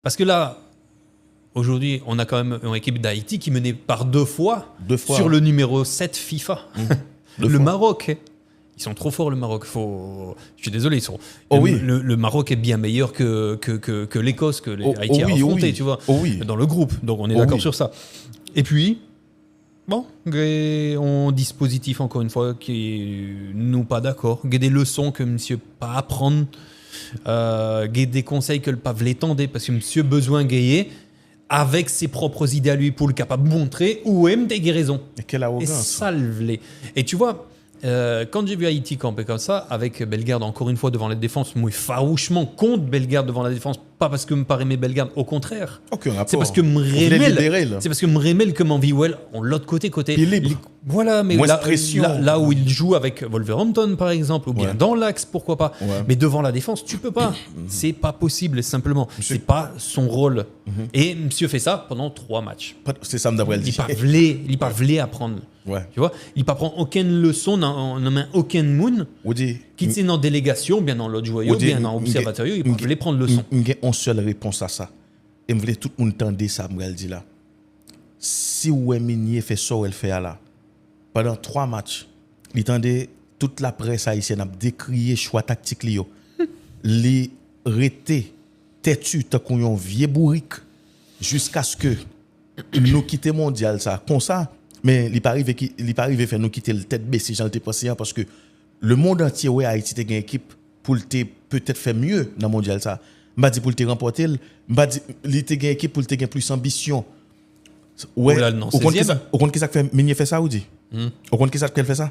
Parce que là, aujourd'hui, on a quand même une équipe d'Haïti qui menait par deux fois sur le numéro 7 FIFA. Le Maroc. Ils sont trop forts, le Maroc. Je suis désolé, le Maroc est bien meilleur que l'Écosse, que Haïti a affronté, tu vois, dans le groupe. Donc on est d'accord sur ça. Et puis, bon, on dispositif, encore une fois, qui nous pas d'accord. Il y a des leçons que monsieur pas apprendre. Des conseils que le pape l'étendait parce que monsieur besoin gayer avec ses propres idées à lui pour le capable de montrer où aime des guérisons. Et quelle arrogance. Et ça le voulait. Et tu vois, quand j'ai vu Haïti camper comme ça, avec Bellegarde encore une fois devant la défense, moi farouchement contre Bellegarde devant la défense, pas parce que me paraît mes Bellegarde, au contraire. Aucun rapport. C'est parce que me rémèle comme en Viwell, on l'autre côté. Il est libre. Voilà, mais là où il joue avec Wolverhampton par exemple, ou bien dans l'axe, pourquoi pas. Ouais. Mais devant la défense, tu peux pas. C'est pas possible, simplement. Monsieur. C'est pas son rôle. Et monsieur fait ça pendant 3 matchs. C'est ça, d'après le dit. Il pas voulu apprendre. Ouais. Tu vois, il pas prendre aucune leçon, n'a aucun moon. Qui c'est dans délégation, bien dans l'autre joyau, bien dans l'observatoire, il pas voulu prendre leçon. J'ai une seule réponse à ça. Et je voulais tout le monde entendre ça, me dit là. Si Oueminier fait ça, elle fait là. Pendant 3 matchs, il tendait toute la presse haïtienne a décrié choix tactique li yo. Li rete têtu tant qu'on vieux bourrique jusqu'à ce que nous quitter mondial ça comme ça, mais il pas arrivé faire nous quitter le tête baissée j'en étais pensé parce que le monde entier ouais Haïti te une équipe pour te peut-être faire mieux dans mondial ça. M'a dit pour te remporter, m'a dit il te une équipe pour te gagner plus ambition. Ouais, au compte qui ça fait Minier fait ça ou dit au compte qui ça qu'elle fait ça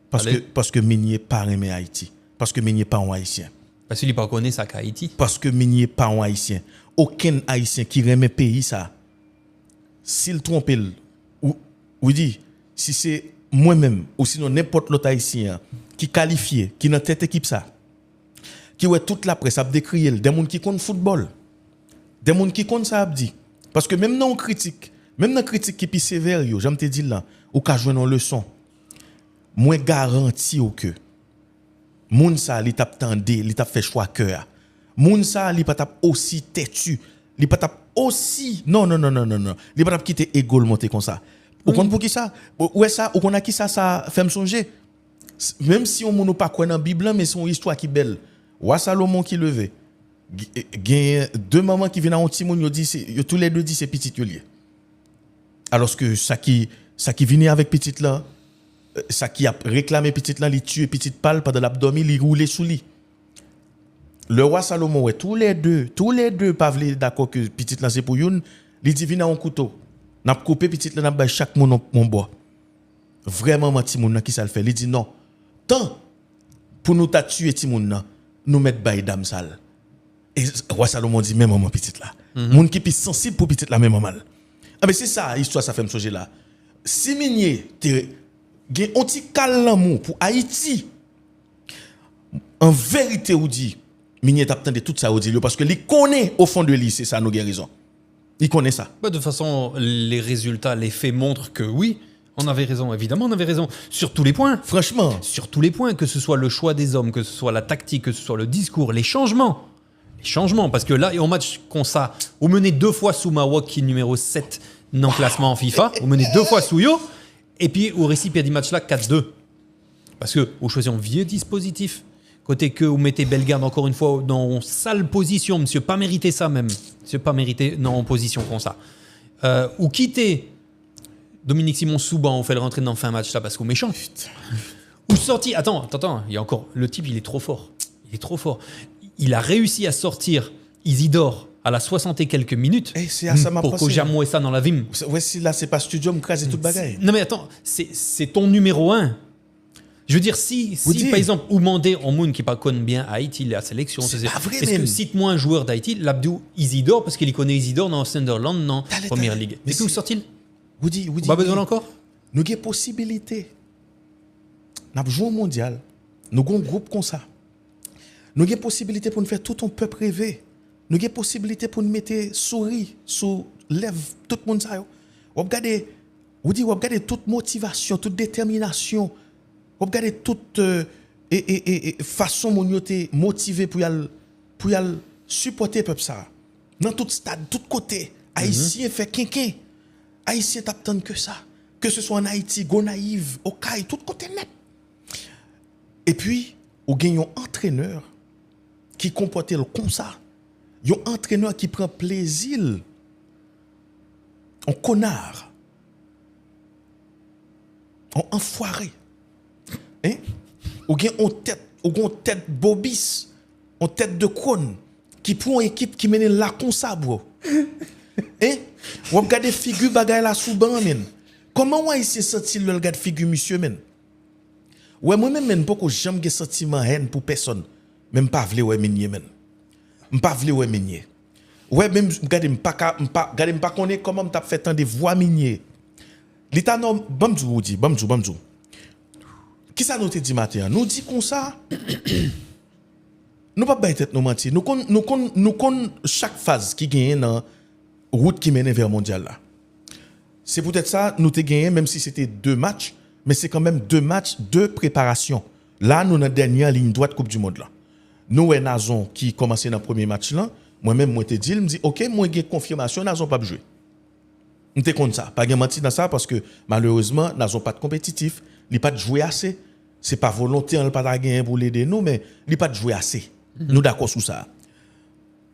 parce que Minier pas aimé Haïti parce que Minier pas un haïtien parce qu'il pas connaît ça qu'Haïti parce que Minier pas un haïtien aucun haïtien qui aime pays ça s'il trompe ou dit si c'est moi-même ou sinon n'importe l'autre haïtien qui qualifié qui dans tête équipe ça qui ouais toute la presse a décrié des monde qui compte football des monde qui compte ça a dit parce que même dans critique qui plus sévère yo j'aime te dire là ou ka joindre une leçon moi garanti que moun sa li tap tande li tap fait choix cœur moun sa li pas tap aussi têtu li pas tap aussi non li pas tap quitter égol monter comme ça ou compte pour qui ça ouais ça ou qu'on a qui ça fait me songer même si on moun pas croire dans Bible mais son histoire qui belle roi Salomon qui levé gagne 2 mamans qui viennent à un petit moun yo dit tous les deux dit c'est petit yo lié alors que ça qui venait avec petite là ça qui a réclamé petite là il tue petite pâle pendant l'abdomen il roule sous lit le roi Salomon ouais tous les deux pas vle d'accord que petite là c'est pour une il dit vient un couteau n'a couper petite là n'a chaque mon bois vraiment petit moun qui ça le fait il dit non tant pour nous ta tuer petit moun nous mettre bail dame sale et roi Salomon dit même maman petite là moun qui plus sensible pour petite là même mal. Ah mais c'est ça histoire ça fait me songer là. Si Minier gen un petit l'amour pour Haïti. En vérité ou dit Minier t'attendait tout ça ou dit parce que il connaît au fond de lui c'est ça nos guérisons. Il connaît ça. De toute façon les résultats les faits montrent que oui, on avait raison évidemment, on avait raison sur tous les points. Franchement, sur tous les points que ce soit le choix des hommes, que ce soit la tactique, que ce soit le discours, les changements. Parce que là, en match comme ça, vous menez 2 fois sous Maroc qui est numéro 7 dans le classement en FIFA, vous menez 2 fois sous Yo, et puis au récipient du match là 4-2. Parce que vous choisissez un vieux dispositif. Côté que vous mettez Bellegarde encore une fois dans une sale position, monsieur, pas mérité ça même. Monsieur, pas mérité non en position comme ça. Ou quittez Dominique Simon Souban, on fait le rentrer dans le fin match là parce qu'on est méchant. Ou sorti, attends, il y a encore, le type il est trop fort. Il a réussi à sortir Isidore à la 60 et quelques minutes pour que j'amouais ça dans la vim. Ouais, si là, c'est pas studio, me crase toute bagaille. Non, mais attends, c'est ton numéro 1. Je veux dire, si par exemple, Oumandé, en moun qui pas connaît bien Haïti, la sélection, c'est pas vrai, est-ce que cite-moi un joueur d'Haïti, l'Abdou Isidore, parce qu'il connaît Isidore dans Sunderland, dans Première Ligue. Mais où sort-il? Vous pas besoin encore? Nous avons possibilité. Nous jouons au mondial. Nous avons un groupe comme ça. Nous avons possibilité pour nous faire tout un peuple rêver. Nous avons possibilité pour nous mettre souris sous lèvres tout le monde ça. Vous regardez toute motivation, toute détermination. Vous regardez toute façon dont nous motivé pour y supporter le peuple ça. Dans tout stade, tout côté, Haïtien fait quinquin. Haïtien t'attend que ça. Que ce soit en Haïti, Gonaïve, Okaï, tout côté net. Et puis, ou gagne un entraîneur qui comporte comme ça. Un entraîneur qui prend plaisir. Un connard. Un enfoiré. Hein? Ou gagne une tête bobis, une tête de cône qui prend une équipe qui mène là comme ça, bro. Hein? Ou regarde figure bagay la sous ban men. Comment on ici senti le regarde figure monsieur men? Ouais moi-même men pas que jamais sentiment haine pour personne. Même pas vle ouais menye men. M'pas vle ouais menye. Ouais même regarde m'pas connaît comment m't'a fait tant de voix menye. L'état non bamdou. Qui ça nous te dit matin? Nous dit comme ça. Nous pas bailler tête nous mentir. Nous kon chaque phase qui gagne dans route qui mène vers mondial là. C'est peut-être ça nous te gagné même si c'était 2 matchs, mais c'est quand même 2 matchs de préparation. Là nous dans dernière ligne droite Coupe du monde là. Nous Nazon qui commençait dans le premier match là, moi-même moi te dit, me dit OK, moi j'ai confirmation Nazon pas jouer. On te compte ça, pas de mentir dans ça parce que malheureusement Nazon pas de compétitif, il pas de jouer assez. C'est pas volontaire, il pas de gagner pour l'aider nous mais il pas de jouer assez. Nous d'accord sur ça.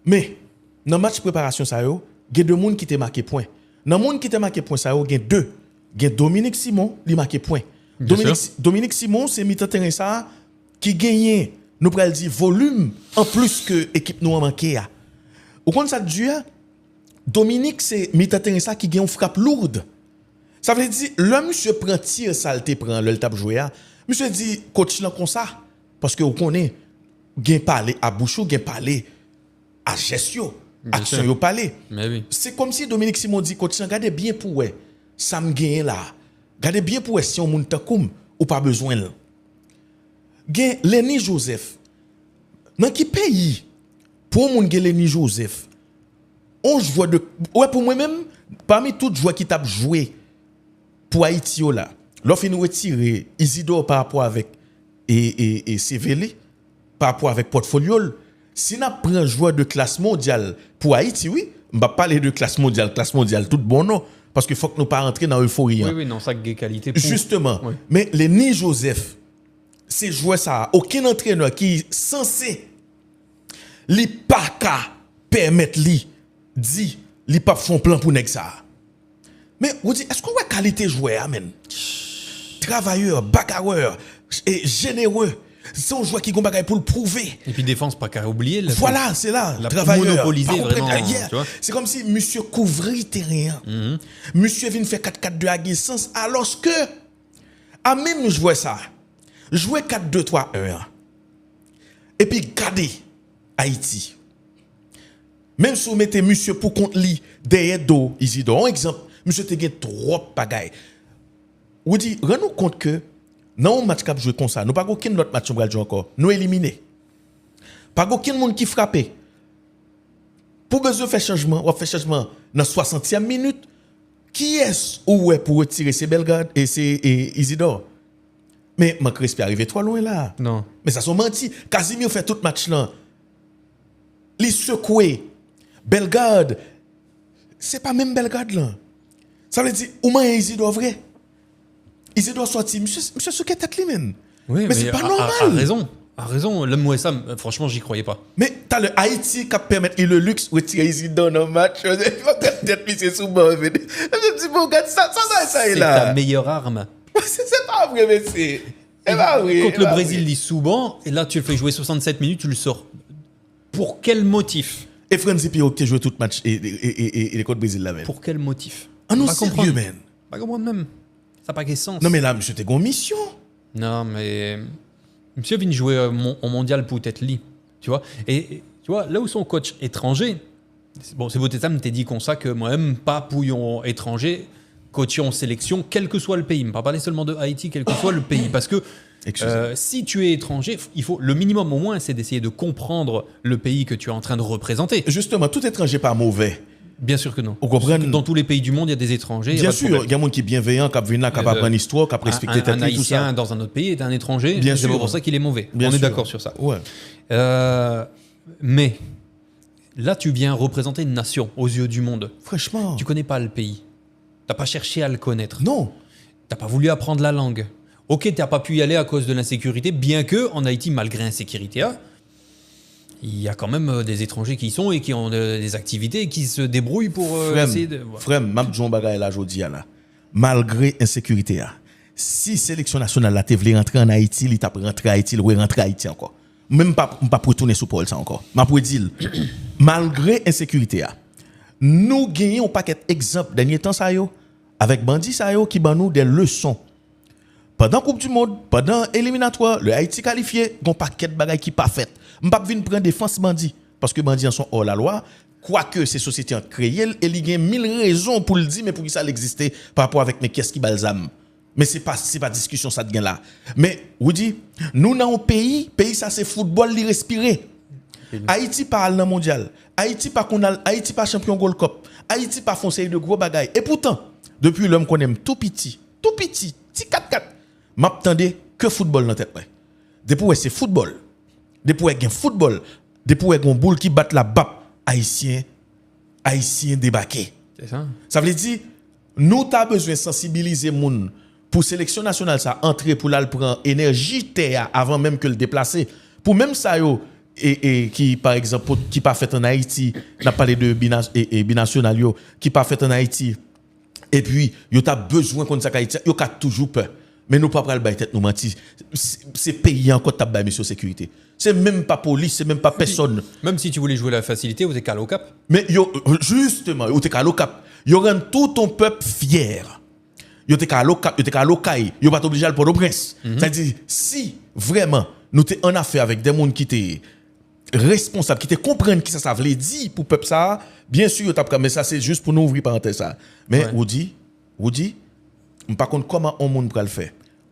Mais dans match préparation ça yo, il y a 2 monde qui te marqué point. Dans monde qui te marqué point ça yo, il y a 2. Il y a Dominique Simon, il marqué point. Dominique Simon c'est milieu terrain ça qui gagne nous pral dire volume en plus que équipe nous a manqué. Ou quand ça dit Dominique c'est milieu terrain ça qui gagne une frappe lourde. Ça veut dire l'homme monsieur prend tir saleté prend le tape jouer. Monsieur dit coach là comme ça parce que vous connaissez gain parler à bouchou, gain parler à gestion, action yo parler. Mais oui. C'est comme si Dominique Simon dit coach regardez bien pour ouais, ça me gagne là. Regardez bien pour si on monte comme ou pas besoin là. Gain Lenny Joseph. Dans qui pays pour moun gain Lenny Joseph? On joue de ouais pour moi même parmi tous joueurs qui t'a joué pour Haïti là. L'offre nous retirer Isidore par rapport avec et Sévélé par rapport avec portfolio. Si n'a prend joueur de classe mondiale pour Haïti, oui, on va parler de classe mondiale tout bon non parce que faut que nous pas rentrer dans l'euphorie. Oui non, ça gagne qualité pour... Justement. Oui. Mais Lenny Joseph c'est joueur ça, aucun entraîneur qui censé li pas ka permettre li dit li pas font plan pour nèg ça. Mais on dit est-ce qu'on voit qualité joueur amen? Travailleur, bagarreur et généreux. C'est un joueur qui gon bagay pour le prouver. Et puis défense pas qu'à oublier. Voilà, c'est là. La Travailleur. monopoliser vraiment. Tu vois? C'est comme si monsieur couvrit terrain. Monsieur vient faire 4-4-2 à sens alors que à même nous jouer ça. Jouer 4-2-3-1. Et puis garder Haïti. Même si vous mettez monsieur pour compte li derrière dos Isidore. Un exemple, monsieur te gen trop bagaille. Ou dit, rends-nous compte que dans un match qui a joué comme ça, nous pas aucun autre match qui a joué encore. Nous éliminés. Pas aucun monde qui frappe. Pour besoin de faire changement, ou faire changement dans 60e minute, qui est-ce ou est pour retirer ces Belgrade et ces Isidore? Mais Crespi arrivé trop loin là. Non. Mais ça sont menti. Casimir fait tout match là. Les secoué. Belgrade. C'est pas même Belgrade là. Ça veut dire, ou moins Isidore vrai. Isidore sorti. Monsieur Souké tête li men. Oui, mais c'est pas normal. A raison. Le Mouessa, franchement, j'y croyais pas. Mais t'as le Haïti qui permet le luxe de retirer Isidore dans le match. Peut-être que c'est souvent. Je me dis, bon, regarde ça est là. C'est ta meilleure arme. C'est pas vrai, mais c'est pas vrai. Contre le Brésil, il est sous-banc, et là, tu le fais jouer 67 minutes, tu le sors. Pour quel motif? Et Frenzy Pio qui a joué tout le match et les contre Brésil là même. Pour quel motif? Ah non, sérieux, man. Pas comprendre même. Ça n'a pas de sens. Non, mais là, monsieur, t'es en mission. Non, mais. Monsieur vient jouer au mondial pour être li. Tu vois? Et tu vois, là où son coach étranger, bon, c'est votre état, me t'ai dit comme ça que moi-même, pas pouillon étranger, coach en sélection, quel que soit le pays. Je ne pas parler seulement de Haïti, quel que soit le pays. Parce que si tu es étranger, il faut, le minimum au moins, c'est d'essayer de comprendre le pays que tu es en train de représenter. Justement, tout étranger pas mauvais. Bien sûr que non. Vous comprenez? Dans tous les pays du monde, il y a des étrangers. Bien sûr, il y a des gens qui sont bienveillants, qui viennent là, qui apprennent l'histoire, qui respectent un Haïtien dans un autre pays est un étranger. Bien c'est sûr. pour ça qu'il est mauvais. Bien On sûr. est d'accord sur ça. Ouais. Mais là, tu viens représenter une nation aux yeux du monde. Franchement. Tu connais pas le pays. T'as pas cherché à le connaître. Non. T'as pas voulu apprendre la langue. Ok, t'as pas pu y aller à cause de l'insécurité, bien que en Haïti, malgré l'insécurité, il y a quand même des étrangers qui y sont et qui ont des activités et qui se débrouillent pour essayer de... Frère, m'a dit un bagay là jodi là. Malgré insécurité, si sélection nationale là te voulait rentrer en Haïti, il t'a rentré en Haïti, il rentrer en Haïti encore. Même pas pour retourner sous Paul ça encore. M'a pour dire malgré insécurité, nous gagnons un paquet d'exemples dernier temps ça yo avec bandits ça yo qui ban nous des leçons. Pendant Coupe du Monde, pendant éliminatoire, le Haïti qualifié, gon paquet de bagaille qui pas fait. M'pa vinn prendre défense bandit parce que bandits en sont hors la loi. Quoique ces sociétés ont créé, et il y a 1000 raisons pour le dire, mais pour que ça l'existe par rapport avec mais qu'est-ce qui balsame. Mais c'est pas discussion ça de gain là. Mais vous dit, nous dans un pays ça c'est football li respirer. Haïti parle dans mondial. Haïti pas champion Gold Cup. Haïti pas font série de gros bagailles. Et pourtant, depuis l'homme qu'on aime tout petit, petit 4-4, m'attendais que football dans tête. Depuis c'est football. Depuis il y a football. Depuis il y a un boule qui bat la bap. Haïtien débarqué. C'est ça. Ça veut dire, nous avons besoin de sensibiliser les gens pour sélection nationale, ça entrer pour la prendre énergie terre avant même que le déplacer. Pour même ça, et qui, par exemple, qui pas fait en Haïti, on a parlé de binational, qui pas fait en Haïti, et puis, yo a besoin qu'on ça Haïti, yo a toujours peur. Mais nous pas pral bay tête nous mentir. C'est pays encore t'a bay mission sécurité. C'est même pas police, c'est même pas personne. Même si tu voulais jouer la facilité, vous êtes calé au cap. Mais yo justement, yo t'es calé au cap. Yo rend tout ton peuple fier. Yo t'es calé au cap, yo t'es calé au caille, yo pas obligé à Port-au-Prince. C'est-à-dire si vraiment nous t'es en affaire avec des gens qui étaient responsables, qui te comprennent qui ça veut dire pour peuple ça, bien sûr yo t'a mais ça c'est juste pour nous ouvrir parenthèse ça. Mais ouais. vous dit par contre comment on monde pour le faire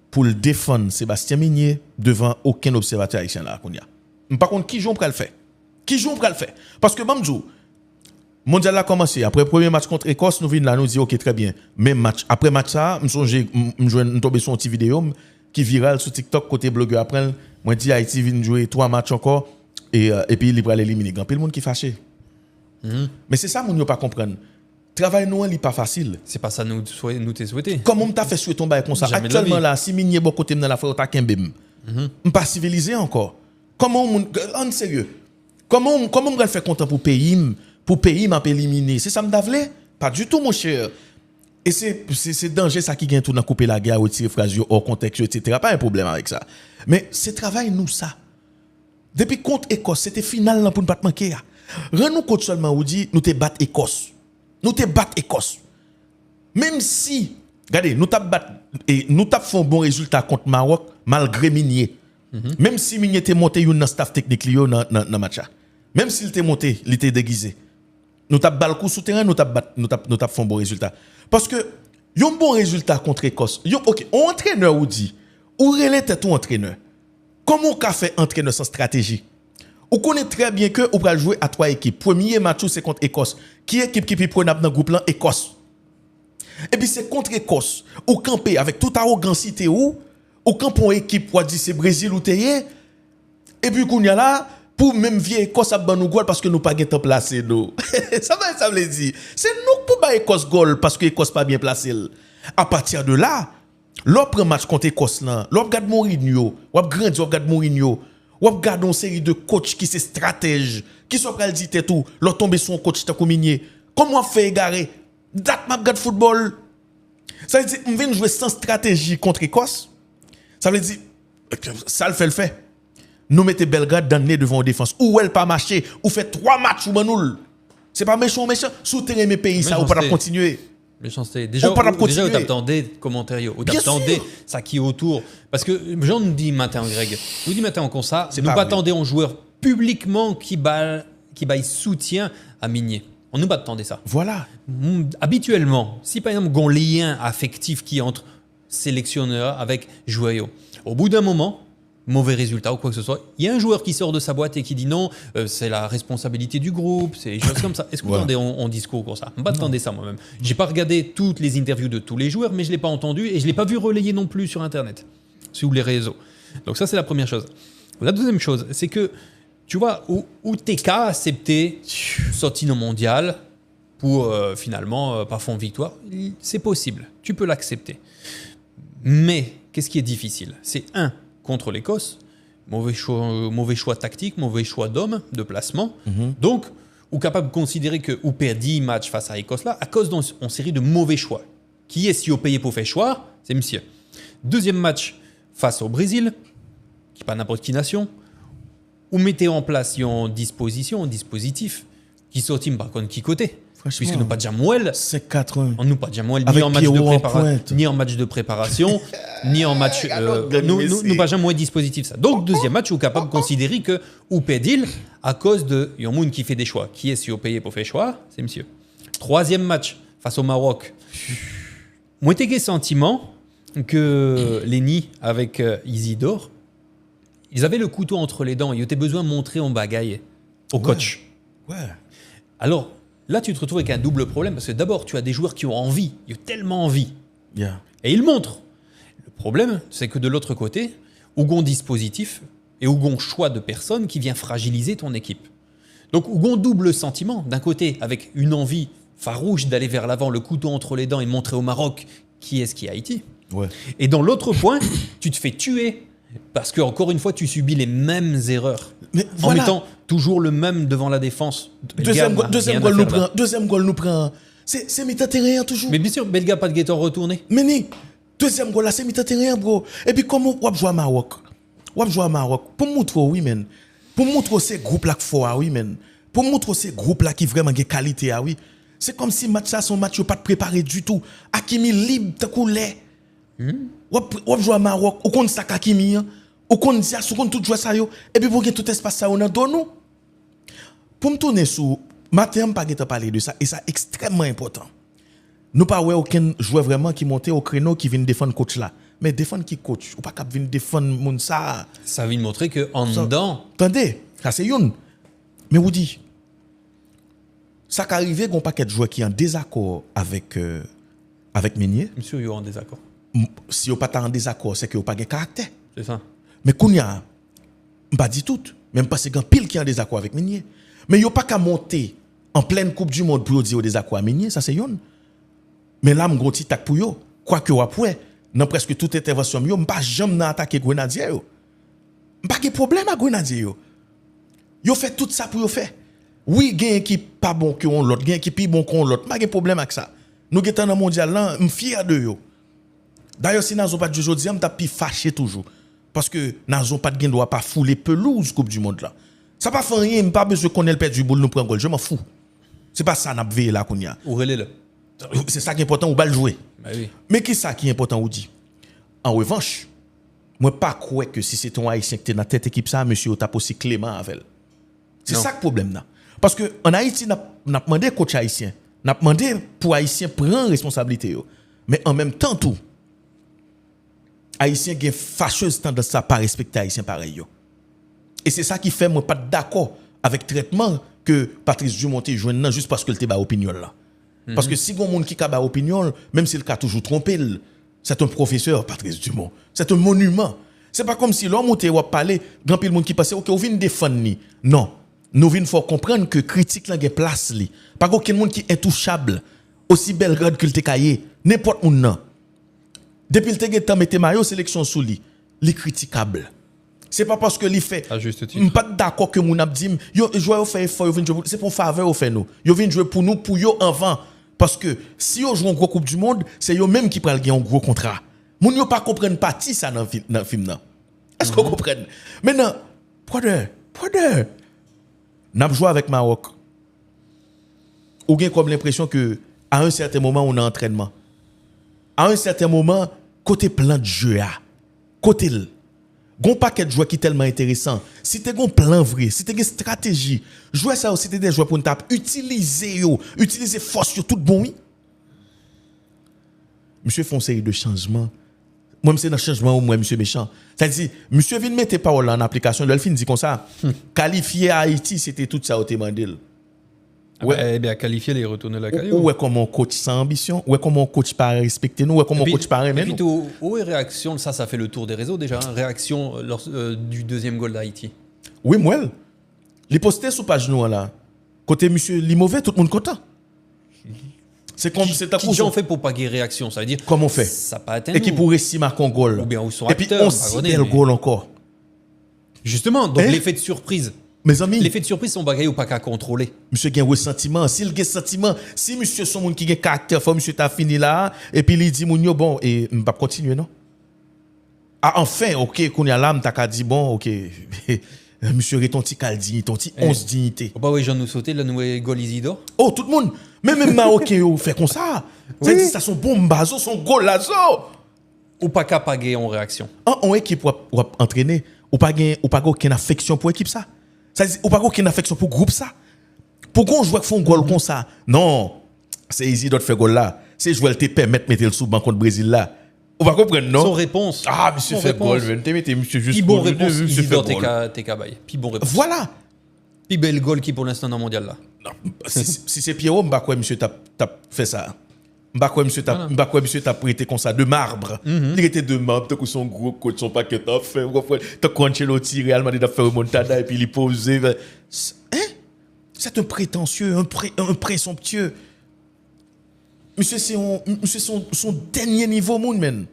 pour le défendre Sébastien Minier devant aucun observateur haïtien là qu'on y a. Par contre qui joue pour le faire? Qui joue pour le faire? Parce que Mamdou mondial a commencé après premier match contre Écosse nous venons là nous dit OK très bien. Même match après match ça me songer me tomber sur une petite vidéo qui viral sur TikTok côté blogueur après moi dit Haïti vient jouer 3 matchs encore et puis il va l'éliminer. Grand pile monde qui fâché. Mais c'est ça mon yo pas comprendre. Travail nous n'est pas facile. C'est pas ça nous t'es souhaité. Comment t'a fait souhaiter tomber comme ça? Actuellement là, si Minier bon côté dans la frère ta kembem. Pas civilisé encore. Comment en sérieux? Comment on va faire content pour pays m'a éliminer? C'est ça me davle? Pas du tout mon cher. Et c'est danger ça qui gagne tout dans couper la guerre, retirer phrase hors contexte etc. Pas un problème avec ça. Mais c'est travail nous ça. Depuis contre Écosse, c'était final là pour ne pas manquer. Rends-nous compte seulement où dit nous te battre Écosse. Nous te battre Écosse. Même si, regardez, nous t'avons fait un bon résultat contre Maroc malgré Minier. Même si Minier était monté dans le staff technique dans le match. Même s'il était monté, il était déguisé. Nous t'avons battu le coup souterrain, nous t'avons fait un bon résultat. Parce que, il y a un bon résultat contre Écosse. Ok, un entraîneur ou dit, ou relève ton entraîneur. Comment on fait entraîneur sans stratégie? On connaît très bien que on va jouer à 3 équipes. Premier match c'est contre Écosse. Qui équipe qui prend dans le groupe là? Écosse. Et puis c'est contre Écosse. Ou camper avec toute arrogance ou camper une équipe pour dire c'est Brésil ou Théier. Et puis qu'on y a là pour même vieille Écosse à ban nous goal parce que nous pas bien placé nous. Ça veut dire c'est nous pour ba Écosse goal parce que Écosse pas bien placé. À partir de là, l'autre match contre Écosse là, l'autre regarde Mourinho, ou grandi regarde Mourinho. Ou regarde une série de coachs qui sont stratèges, qui sont prêts à dire tout, leur tomber sur un coach comme Minier. Comment on fait égarer? Date m'a regarde football. Ça veut dire on vient jouer sans stratégie contre Écosse. Ça veut dire ça le fait. Nous mettez Belgrade dans le nez devant la défense. Ou elle pas marché, ou fait 3 matchs ou manul. C'est pas méchant. Souterrain mes pays ça ou pas continuer. Méchanceté. Déjà, où t'attendais commentaires, où t'attendais ça qui est autour. Parce que Jean nous dit matin, Greg, nous dit matin comme ça, nous pas attendait un joueur publiquement qui baille soutien à Minier. On nous pas attendait ça. Voilà. Habituellement, si par exemple, un lien affectif qui est entre sélectionneur avec joueur, au bout d'un moment, mauvais résultat ou quoi que ce soit, il y a un joueur qui sort de sa boîte et qui dit non, c'est la responsabilité du groupe, c'est des choses comme ça. Est-ce que vous entendez en discours comme ça? Je pas attendez ça moi-même. J'ai pas regardé toutes les interviews de tous les joueurs, mais je l'ai pas entendu et je l'ai pas vu relayer non plus sur Internet, sur les réseaux. Donc ça c'est la première chose. La deuxième chose, c'est que tu vois, où t'es qu'à accepter sortir au mondial pour finalement pas faire une victoire, c'est possible. Tu peux l'accepter. Mais qu'est-ce qui est difficile? C'est contre l'Écosse, mauvais choix tactique, mauvais choix d'homme, de placement. Donc, ou capable de considérer que ou perdu match face à l'Écosse là à cause d'une série de mauvais choix. Qui est si au payé pour faire choix? C'est monsieur. Deuxième match face au Brésil, qui n'est pas n'importe qui nation, où mettez en place un dispositif, qui sortit par contre qui côté. Puisque nous pas déjà mouelle. C'est 4-1. On nous pas déjà mouelle ni en match de préparation, ni en match. Nous pas jamais mouelle dispositif ça. Donc deuxième match, vous capable de considérer que ou pédile à cause de yon moun qui fait des choix. Qui est si au payé pour faire choix? C'est monsieur. Troisième match face au Maroc. Moi j'ai le sentiment que Lenny avec Isidore, ils avaient le couteau entre les dents. Ils avaient besoin de montrer en bagaille au coach. Ouais. Alors, là, tu te retrouves avec un double problème parce que d'abord, tu as des joueurs qui ont envie, ils ont tellement envie. Yeah. Et ils montrent. Le problème, c'est que de l'autre côté, Ougon dispositif et Ougon choix de personnes qui vient fragiliser ton équipe. Donc, Ougon double sentiment. D'un côté, avec une envie farouche d'aller vers l'avant, le couteau entre les dents et montrer au Maroc qui est-ce qui est Haïti. Ouais. Et dans l'autre point, tu te fais tuer parce que, encore une fois, tu subis les mêmes erreurs. Mais en mettant toujours le même devant la défense. Deuxième goal nous prend. C'est mi-temps terrain toujours. Mais bien sûr, Belga pas de guetteur retourné. Mais ni, deuxième goal là, c'est mi-temps terrain, bro. Et puis, comment on joue à Maroc? On joue à Maroc. Pour montrer, oui, men. Pour montrer ces groupes là qui font, oui, men. Pour montrer ces groupes là qui vraiment ont qualité, oui. C'est comme si match ça, son match, pas préparé du tout. Hakimi libre, t'as coulé. On joue à Maroc. On compte ça, Hakimi. On compte ça, on compte tout jouer ça, yo. Et puis, pour que tout espace ça, on a donné. Pour me tourner sur. Matin, pas de parler de ça. Et ça, extrêmement important. Nous pas aucun joueur vraiment qui monte au créneau qui vient défendre coach là. Mais défendre qui coach? Ou pas qu'à venir défendre mon ça. Ça vient montrer que en dedans. Attendez, ça c'est une. Mais vous dites, ça qui arrive, qu'on paquet de joueurs qui sont en désaccord avec Meunier. Monsieur, il est en désaccord. Si vous pas en désaccord, c'est que vous pas de caractère. C'est ça. Mais qu'on y a, pas dit tout, même parce qu'il y a pile qui est en désaccord avec Meunier. Mais vous pas qu'à monter en pleine Coupe du Monde pour dire au désaccord à Meunier, ça c'est une. Mais là, mon gros petit tac pour vous, quoi que vous après, dans presque toute intervention, je ne pas jamais attaquer Grenadier. Je pas de problème à Grenadier. Vous fait tout ça pour vous faire. Oui, il y a une équipe pas bon que l'autre, il y a une équipe pas bon que l'autre. Pas de problème avec ça. Nous sommes dans le mondial là, je suis fier de vous. D'ailleurs, si nous n'avons pas de jeu aujourd'hui, je suis fâché toujours. Parce que nous n'avons pas de droit pas fouler pelouse Coupe du Monde là. Ça pas fait rien, pas besoin qu'on ait le perdre du boule nous prend goal, je m'en fous. C'est pas ça n'a veillé là qu'on y a. Ou relais là. C'est ça qui est important, ou pas le jouer. Bah oui. Mais qu'est-ce ça qui est important ou dit? En revanche, moi pas croire que si c'est un haïtien qui est dans tête équipe ça, monsieur t'a aussi clément avec. C'est ça le problème là. Parce que en Haïti n'a demandé coach haïtien, n'a demandé pour haïtien prendre responsabilité yo. Mais en même temps tout haïtien qui fâcheuse tendance à pas respecter haïtien pareil yo. Et c'est ça qui fait moi pas d'accord avec le traitement que Patrice Dumonté joue non juste parce que il te ba opinion là. Parce que si gon monde qui ka ba opinion, même s'il a toujours trompé, c'est un professeur Patrice Dumont. C'est un monument. C'est pas comme si l'homme ou parler grand pile monde qui passe OK, on vient défendre ni. Non. Nous vinn faut comprendre que critique là gen place li. Pas aucun monde qui est intouchable aussi belle grade que le te caillé, n'importe où non. Depuis le te gen temps mette maillot sélection sous li critiquable. C'est pas parce que li fait à juste titre. Pas d'accord que mon ap dit yo joueur fait effort, yo vinn jouer c'est pour faveur au fait nous. Yo vinn jouer pour nous pour yo avant parce que si yo joue en gros coupe du monde, c'est yo même qui pral gagner un gros contrat. Moun yo pas comprendre partie ça dans film là. Est-ce qu'on comprend? Maintenant, brother, n'a joué avec Maroc. Ou gen comme l'impression que à un certain moment on a entraînement. À un certain moment côté plan de jeu a, côté gon paquet de joueurs qui tellement intéressant. Si tu gon plan vrai, si tu une stratégie, jouer ça aussi des joueurs pour tape, utiliser force yo tout bon oui. Monsieur font série de changements. Moi c'est dans changement ou moi monsieur méchant. Ça dit monsieur vient mettre parole en application, le fin dit comme ça. Qualifier Haïti, c'était tout ça au demandé. Ouais, bien qualifier les retourner la carrière. Ouais comment coach sans ambition, ouais comment coach pas respecter nous, ouais comment coach pas aimer nous. Et puis où est réaction ça fait le tour des réseaux déjà, hein, réaction du deuxième goal d'Haïti. Oui, moi. Les postés sur page nous là. Côté monsieur Limové, tout le monde content. C'est comme c'est un Qui j'en fait pour pas qu'il y ait réaction, ça veut dire. Comment on fait? Ça pas atteint. Et qui pourrait s'y marquer un goal. Ou bien où sont et puis acteurs, on pas s'y connaît, met le mais- goal encore. Justement, donc Hein? l'effet de surprise. Mes amis, L'effet de surprise sont bagailles ou pas qu'à contrôler. monsieur a un ressentiment. S'il a un sentiment, si monsieur son monde qui a un caractère fort, monsieur t'a fini là, et puis il dit, moun yo, bon, et m'pa continuer, non? Ah, enfin, ok, qu'on y a l'âme, t'as qu'à dire, bon, ok, monsieur est ton petit caldi, ton petit 11 dignité. Faut pas ouais, Jean nous sauter, là, nous, Gol Isidore. Oh, tout le monde, même Marocain, yo, fait comme ça. Oui. Ça dit, ça son bon bazo, son goal là, Ou pas qu'à paguer en réaction. En équipe, ou entraîner, ou pas aucune affection pour équipe ça. Ça dit, ou pas aucune affection pour groupe ça. Pourquoi on joue avec font goal comme ça? Non, c'est easy d'autre faire goal là. C'est jouer te permettre de mettre le sous banc contre Brésil là. On va comprendre, non? Son réponse. Ah, monsieur Son fait réponse. goal, mettez monsieur juste Puis bon goal, réponse, monsieur fait Isidore, goal. t'es qu'à bailler. Puis bon réponse. Voilà. Puis bel goal qui pour l'instant dans le mondial là. Non, si c'est Pierrot, m'ba quoi monsieur t'a fait ça. M'ba quoi monsieur t'a prêté comme ça de marbre. Il était de marbre, t'as que son gros coach son paquet t'as fait, t'as Ancelotti Real Madrid a fait remontada et puis il posé. Hein? C'est un prétentieux, un présomptueux. Monsieur c'est son dernier niveau monde man.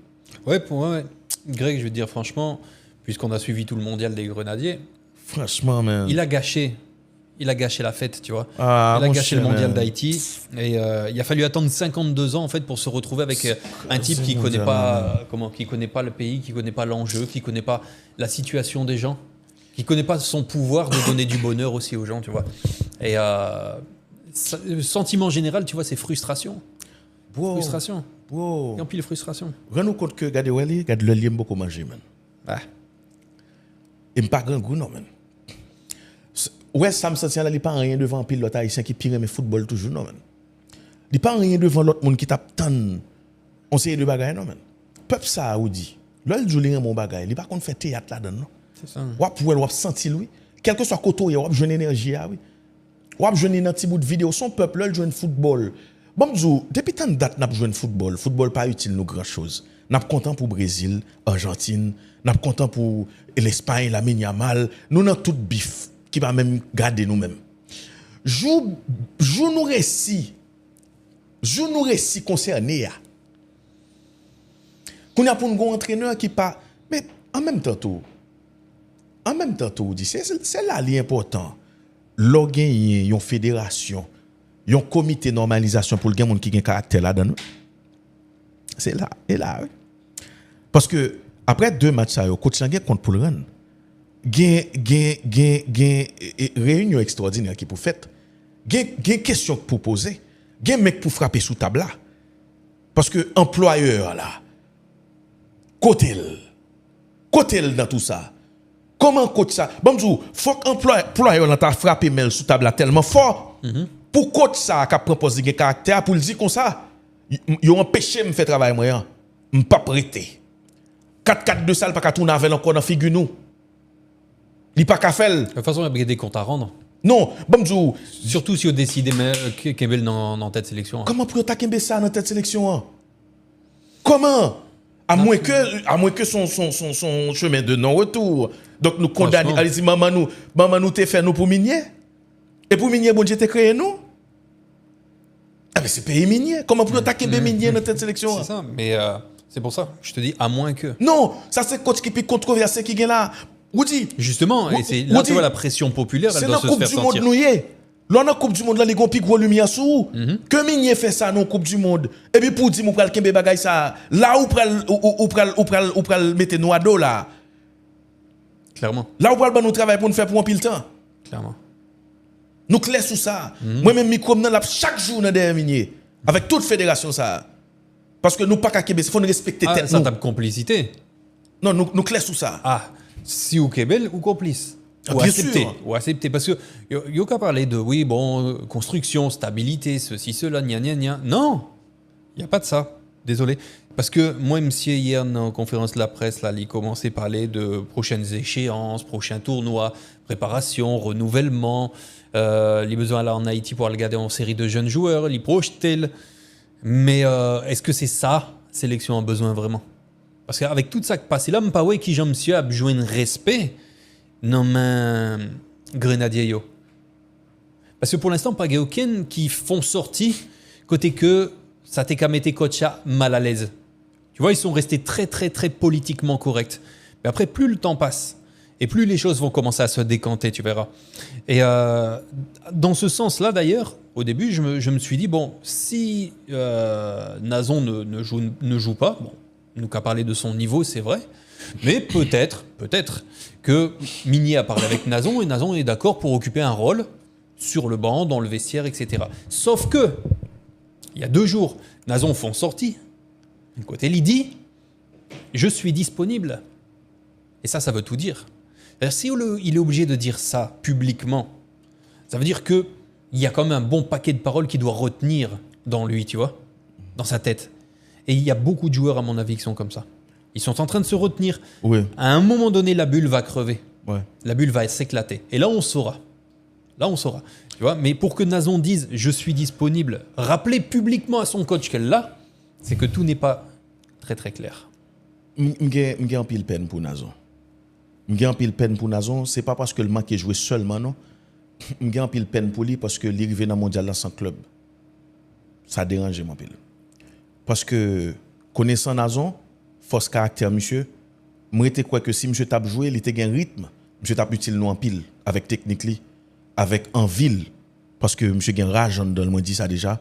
Ouais, pour moi, ouais. Greg, je vais te dire franchement, puisqu'on a suivi tout le mondial des Grenadiers, Franchement man. il a gâché la fête, tu vois. Ah, il a mon gâché le cher, mondial man. d'Haïti. Et il a fallu attendre 52 ans en fait pour se retrouver avec un type qui mondial, connaît pas qui connaît pas le pays, qui connaît pas l'enjeu, qui connaît pas la situation des gens, qui connaît pas son pouvoir de donner du bonheur aussi aux gens, tu vois. Et le sentiment général, tu vois, c'est frustration. Bro, Frustration. bro. Et en pile frustration. Rends-nous compte que regardez le lien beaucoup manger man. Ah. Et pas grand goût non man. Ouais, ça me sent là, il pas rien devant un pilote haïtien qui pire mais football toujours non man. Il pas rien devant l'autre monde qui tape tant on sait de bagaille non man. Peuple ça ou dit. Là il joue les mon bagaille, il pas qu'on fait théâtre là-dedans non. C'est ça. Ou pour ou sentir lui, quel que soit côté ou jeune énergie oui. Ou jeune un petit bout de vidéo son peuple là il joue football. Bon m'dou, depuis tant de date n'a joué football, football pas utile nous grand chose. N'a content pour Brésil, Argentine, n'a content pour l'Espagne, la Yamal, nous n'a tout bif qui va même garder nous-mêmes. Joue nous récit concerné. Qu'on a pour un entraîneur qui pas mais en même temps tout dit c'est là l'important. L'organ une fédération, un comité de normalisation pour le gain monde qui a un caractère là-dedans. C'est là et là. Oui. Parce que après 2 matchs ça coach Sanguin contre pour le run. Gen réunion extraordinaire qui pour fait. Gen question pour poser. Gen mec pour frapper sous table là. Parce que employeur là côté dans tout ça. Comment coach ça? Bon faut qu'employeur là t'a frappé mel sous table là tellement fort. Pour coach ça qu'a proposé un caractère pour le dire comme ça. Yo empêché me faire travail moi. M pas prêté. 4-4-2 ça pas qu'à tourner avec encore dans figure nous. Li pas qu'à faire. De toute façon, il y a des comptes à rendre. Non, bon Surtout si on décide de Kembel dans tête sélection. comment pour attaquer ça dans cette sélection? Comment? À moins que son chemin de non-retour. Donc nous condamnons, allez-y, maman nous t'es fait nous pour minier. Et pour minier, bon Dieu t'es créé nous. Ah mais c'est pays minier. Comment pour attaquer des miniers dans cette sélection? C'est ça, mais c'est pour ça. Je te dis, à moins que. Non, ça c'est coach qui peut controverser qui est là. Ou dit. Justement, et c'est là tu vois la pression populaire, elle c'est doit dans se la Coupe faire du sentir. Monde nouillé. Là, dans la Coupe du Monde, là, les gros pics gros lumière sous. Que Migné fait ça dans la Coupe du Monde. Et puis pour dire, nous pral kembe bagay ça. Là où pral mettre nous à dos là. Clairement, Là où pral nous travail pour nous faire pour un pile temps. clairement. Nous clair sous ça. Moi-même, micro là chaque jour dans derrière Migné. Avec toute fédération ça. Parce que nous pas qu'à Québec, il faut nous respecter Ah, tête ça nous. tape complicité. Non, nous clair sous ça. Ah, si ou Kebel ou complice. Ah, Ou bien accepter. sûr. Ou accepter. Parce que yo qu'à parler de, oui, bon, construction, stabilité, ceci, cela, gna gna gna. Non, il n'y a pas de ça. Désolé. Parce que moi, monsieur, hier, dans la conférence de la presse, là, il commençait à parler de prochaines échéances, prochains tournois, préparation, renouvellement. Les besoins là en Haïti pour le garder en série de jeunes joueurs, les projeter. Mais est-ce que c'est ça, sélection a besoin vraiment? Parce qu'avec tout ça qui passe là, pas ouais qui j'aime monsieur a besoin de respect. Non mais Grenadier yo. Parce que pour l'instant, pas aucun qui font sortie côté que ça t'est qu'à mettre coach mal à l'aise. Tu vois, ils sont restés très très très politiquement corrects. Mais après, plus le temps passe et plus les choses vont commencer à se décanter, tu verras. Et dans ce sens-là, d'ailleurs, au début, je me suis dit, bon, si Nazon ne joue pas, bon, nous qu'a parlé de son niveau, c'est vrai, mais peut-être que Migné a parlé avec Nazon et Nazon est d'accord pour occuper un rôle sur le banc, dans le vestiaire, etc. Sauf que, il y a 2 jours, Nazon font sortie. D'un côté, il dit « Je suis disponible ». Et ça veut tout dire. C'est-à-dire, si il est obligé de dire ça publiquement, ça veut dire qu'il y a quand même un bon paquet de paroles qu'il doit retenir dans lui, tu vois, dans sa tête. Et il y a beaucoup de joueurs, à mon avis, qui sont comme ça. Ils sont en train de se retenir. Oui. À un moment donné, la bulle va crever. Ouais. La bulle va s'éclater. Et là, on saura. Tu vois, mais pour que Nazon dise « Je suis disponible », rappeler publiquement à son coach qu'elle l'a, c'est que tout n'est pas très très clair. M'gè en pile peine pour Nazon. C'est pas parce que le match est joué seulement, non. M'gè en pile peine pour lui parce que l'arrivée dans le mondial là sans club. Ça dérange mon pile. Parce que connaissant Nazon, force caractère monsieur, moi j'étais quoi que si monsieur tape jouer, il était un rythme, monsieur tape utile nous en pile avec technique li, avec envie parce que monsieur gagne rage dans le monde dit ça déjà.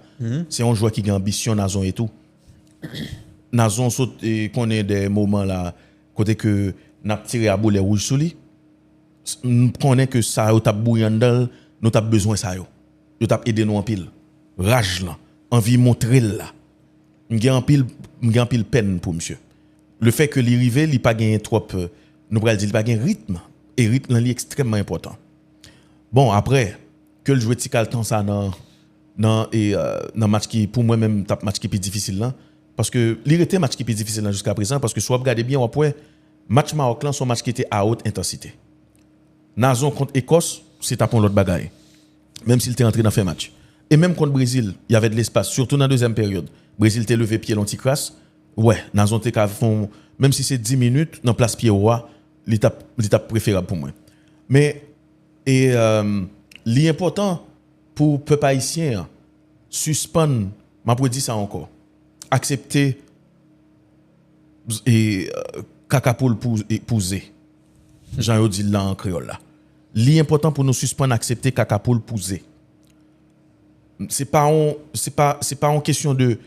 C'est un joueur qui a ambition Nazon et tout. Nazon saute et connaît des moments là côté que n'a tiré à boulet rouge sous lui. On connaît que ça t'a bouillant nous t'a besoin ça yo. Yo t'a aider nous en pile. Rage là, envie montrer là. M'gain en pile peine pour monsieur. Le fait que l'arrivée, il pas gagné trop nous pourrait dire il pas gagné rythme et rythme là est extrêmement important. Bon après que le jouer tical temps ça dans match qui pour moi même tape match qui plus difficile là parce que l'irrité match qui plus difficile là jusqu'à présent parce que soit regardez bien après match Maroc là son match qui était à haute intensité. Nazon contre Écosse, c'est tapon l'autre bagaille. Même s'il était entré dans faire match. Et même contre Brésil, il y avait de l'espace surtout dans la deuxième période. Brésil t'est levé pied l'anti-crasse. Ouais, Nazon t'est font même si c'est 10 minutes dans place pied roi, l'étape préférable pour moi. Mais l'important pour peuple haïtien suspendre, m'a pour dire ça encore. Accepter et caca pour pousser. Jean dit là en créole là. L'important pour nous suspendre accepter caca pour pousser. C'est pas une question de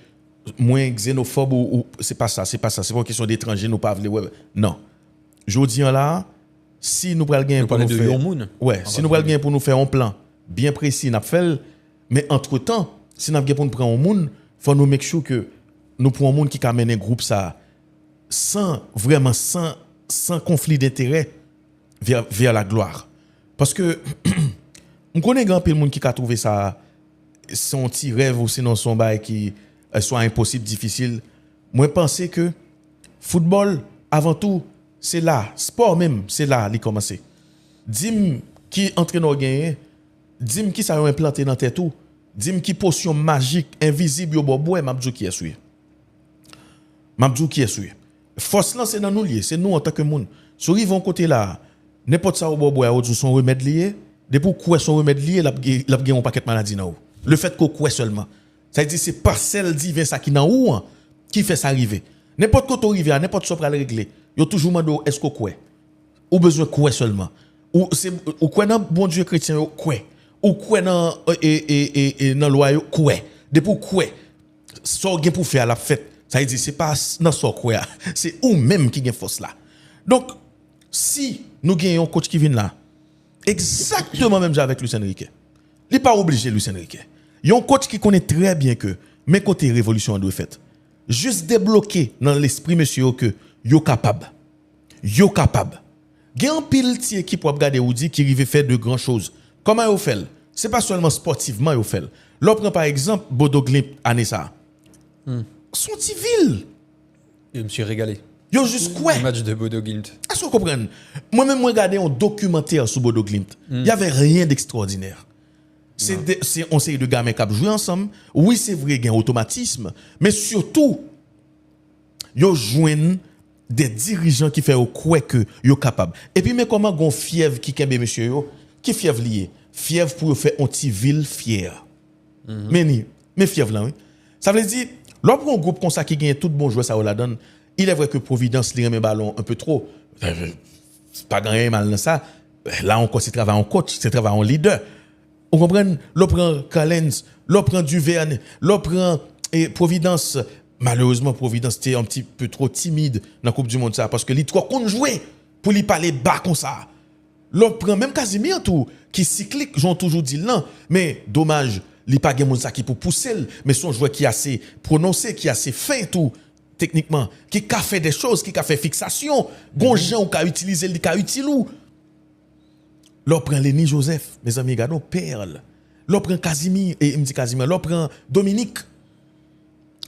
moins xénophobe ou c'est pas ça, c'est pas une question d'étranger nous pas vle non. Jodi là si nous pral gagner pour nous faire si nous pral gagner pour nous faire un plan bien précis n'a fait mais entre-temps si n'a gagner pour nous prendre un monde, faut nous make sure que nous prenons un monde qui amène un groupe ça sans conflit d'intérêt vers la gloire. Parce que on connaît grand pile monde qui a trouvé ça son petit rêve ou sinon son bail qui soit impossible, difficile. Moi, je pense que football, avant tout, c'est là. Sport même, c'est là, il commence. Dis-moi qui entraîneur gagné, dis-moi qui ça a implanté dans tête tout, dis-moi qui potion magique, invisible, bobo, mabdou qui est souillé. Mabdou qui est souillé. Force là, c'est dans nous lié, c'est nous en tant que monde. Sur ils vont côté là, n'importe ça au bobo, son remède lié, depuis quoi son remède lié, il a gagné un paquet de maladies dans le fait qu'on croit seulement. Ça veut dire c'est parcelle divin ça qui dans ou qui fait ça arriver. N'importe quoi arrive, n'importe quoi pour le régler. Yo toujours demande est-ce qu'on croit ou besoin croire seulement. Ou c'est ou quoi dans bon Dieu chrétien yo croit. Ou quoi dans dans loi yo croit. Depuis croit. Ça gain pour faire la fête. Ça veut dire c'est pas dans ça croit, c'est ou même qui gain force là. Donc si nous gagnons un coach qui vient là exactement même avec Luis Enrique. Il n'est pas obligé, Luis Enrique. Il y a un coach qui connaît très bien que mes côtés révolution doit fait. Juste débloquer dans l'esprit monsieur que yo capable. Yo capable. Il y a un pile de équipe pour regarder ou dit qui arrive faire de grandes choses. Comment yo fait? C'est pas seulement sportivement yo fait. L'on prend par exemple Bodo Glimt année ça. Son petit ville. Je me suis régalé. Yo juste quoi? Le match de Bodo Glimt. Est-ce que vous comprenez? Moi-même, moi, regardé un documentaire sur Bodo Glimt. Il n'y avait rien d'extraordinaire. C'est on sait de gamins qui jouent ensemble. Oui, c'est vrai, il y a un automatisme. Mais surtout, ils joignent des dirigeants qui font quoi que sont capables. Et puis, mais comment gon fièvre qui kembe monsieur yo? Qui fièvre lié? Fièvre pour faire un petit ville fier. Mais fièvre là, oui. Ça veut dire, lorsqu'on a un groupe comme ça qui gagne tout bon joueur, ça la donne. Il est vrai que Providence lui remet ballon un peu trop. C'est pas grand mal dans ça. Là encore, c'est travail en coach, c'est travail en leader. Vous comprenez? L'on prend Callens, l'on prend Duverne, l'on prend Providence. Malheureusement, Providence était un petit peu trop timide dans la Coupe du Monde ça parce que les trois qu'on jouait pour lui parler bas comme ça. L'on prend même Casimir tout qui cyclique, j'en toujours dit non, mais dommage, il pas gen moun ça qui pour pousser, mais son joueur qui a assez prononcé, qui a assez fin tout techniquement, qui a fait des choses, qui a fait fixation, bon gens qui a utilisé, qui a utilisé. L'on prend Lenny Joseph, mes amis, regardons perle. L'on prend Casimir et il me dit Casimir, l'on prend Dominique.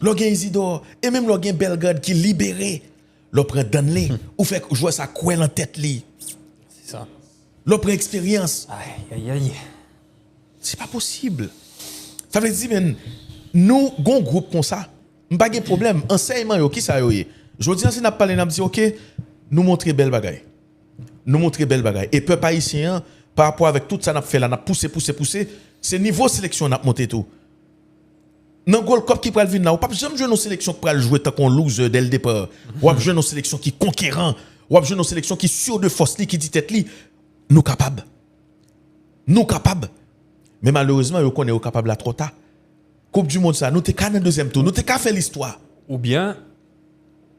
L'on gagne Isidore et même l'on gagne Belgrade qui libéré. L'on prend Danley ou fait jouer ça couelle en tête li. C'est ça. L'on prend expérience. Aïe. C'est pas possible. Ça veut dire men nous gon groupe comme ça, pas de problème, enseignement yo qui ça yo. Je dis si n'a parlé n'a dit OK, nous montrer belle bagaille. Nous montrer belle bagaille et peuple haïtien par rapport avec tout ça n'a fait là, n'a poussé, c'est niveau sélection n'a monté tout. Dans Gold Cup qui pral venir là, ou pas jamais jouer nos sélections qui pral jouer tant qu'on loser dès le départ. Ou pas jouer nos sélections qui conquérant, ou pas jouer nos sélections qui sûr de force li qui dit tête li, nous capables. Mais malheureusement, yo connaît capable là trop tard. Coupe du monde ça, nous t'es qu'à dans deuxième tour, nous t'es qu'à faire l'histoire. Ou bien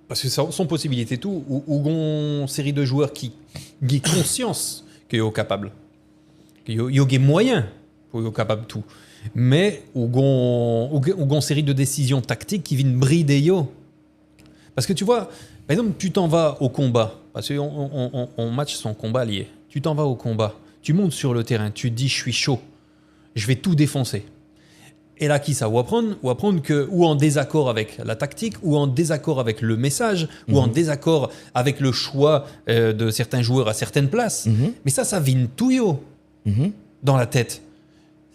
parce que ça sont possibilités tout ou gon série de joueurs qui ont conscience que yo capable. Que yo gen moyen pour yo capable tout. Mais ou gon série de décisions tactiques qui viennent brider yo. Parce que tu vois, par exemple, tu t'en vas au combat parce qu'on match son combat lié. Tu t'en vas au combat, tu montes sur le terrain, tu te dis je suis chaud. Je vais tout défoncer. Et là, qui ça? Ou apprendre que, ou en désaccord avec la tactique, ou en désaccord avec le message, ou en désaccord avec le choix de certains joueurs à certaines places. Mais ça vient tout yo dans la tête.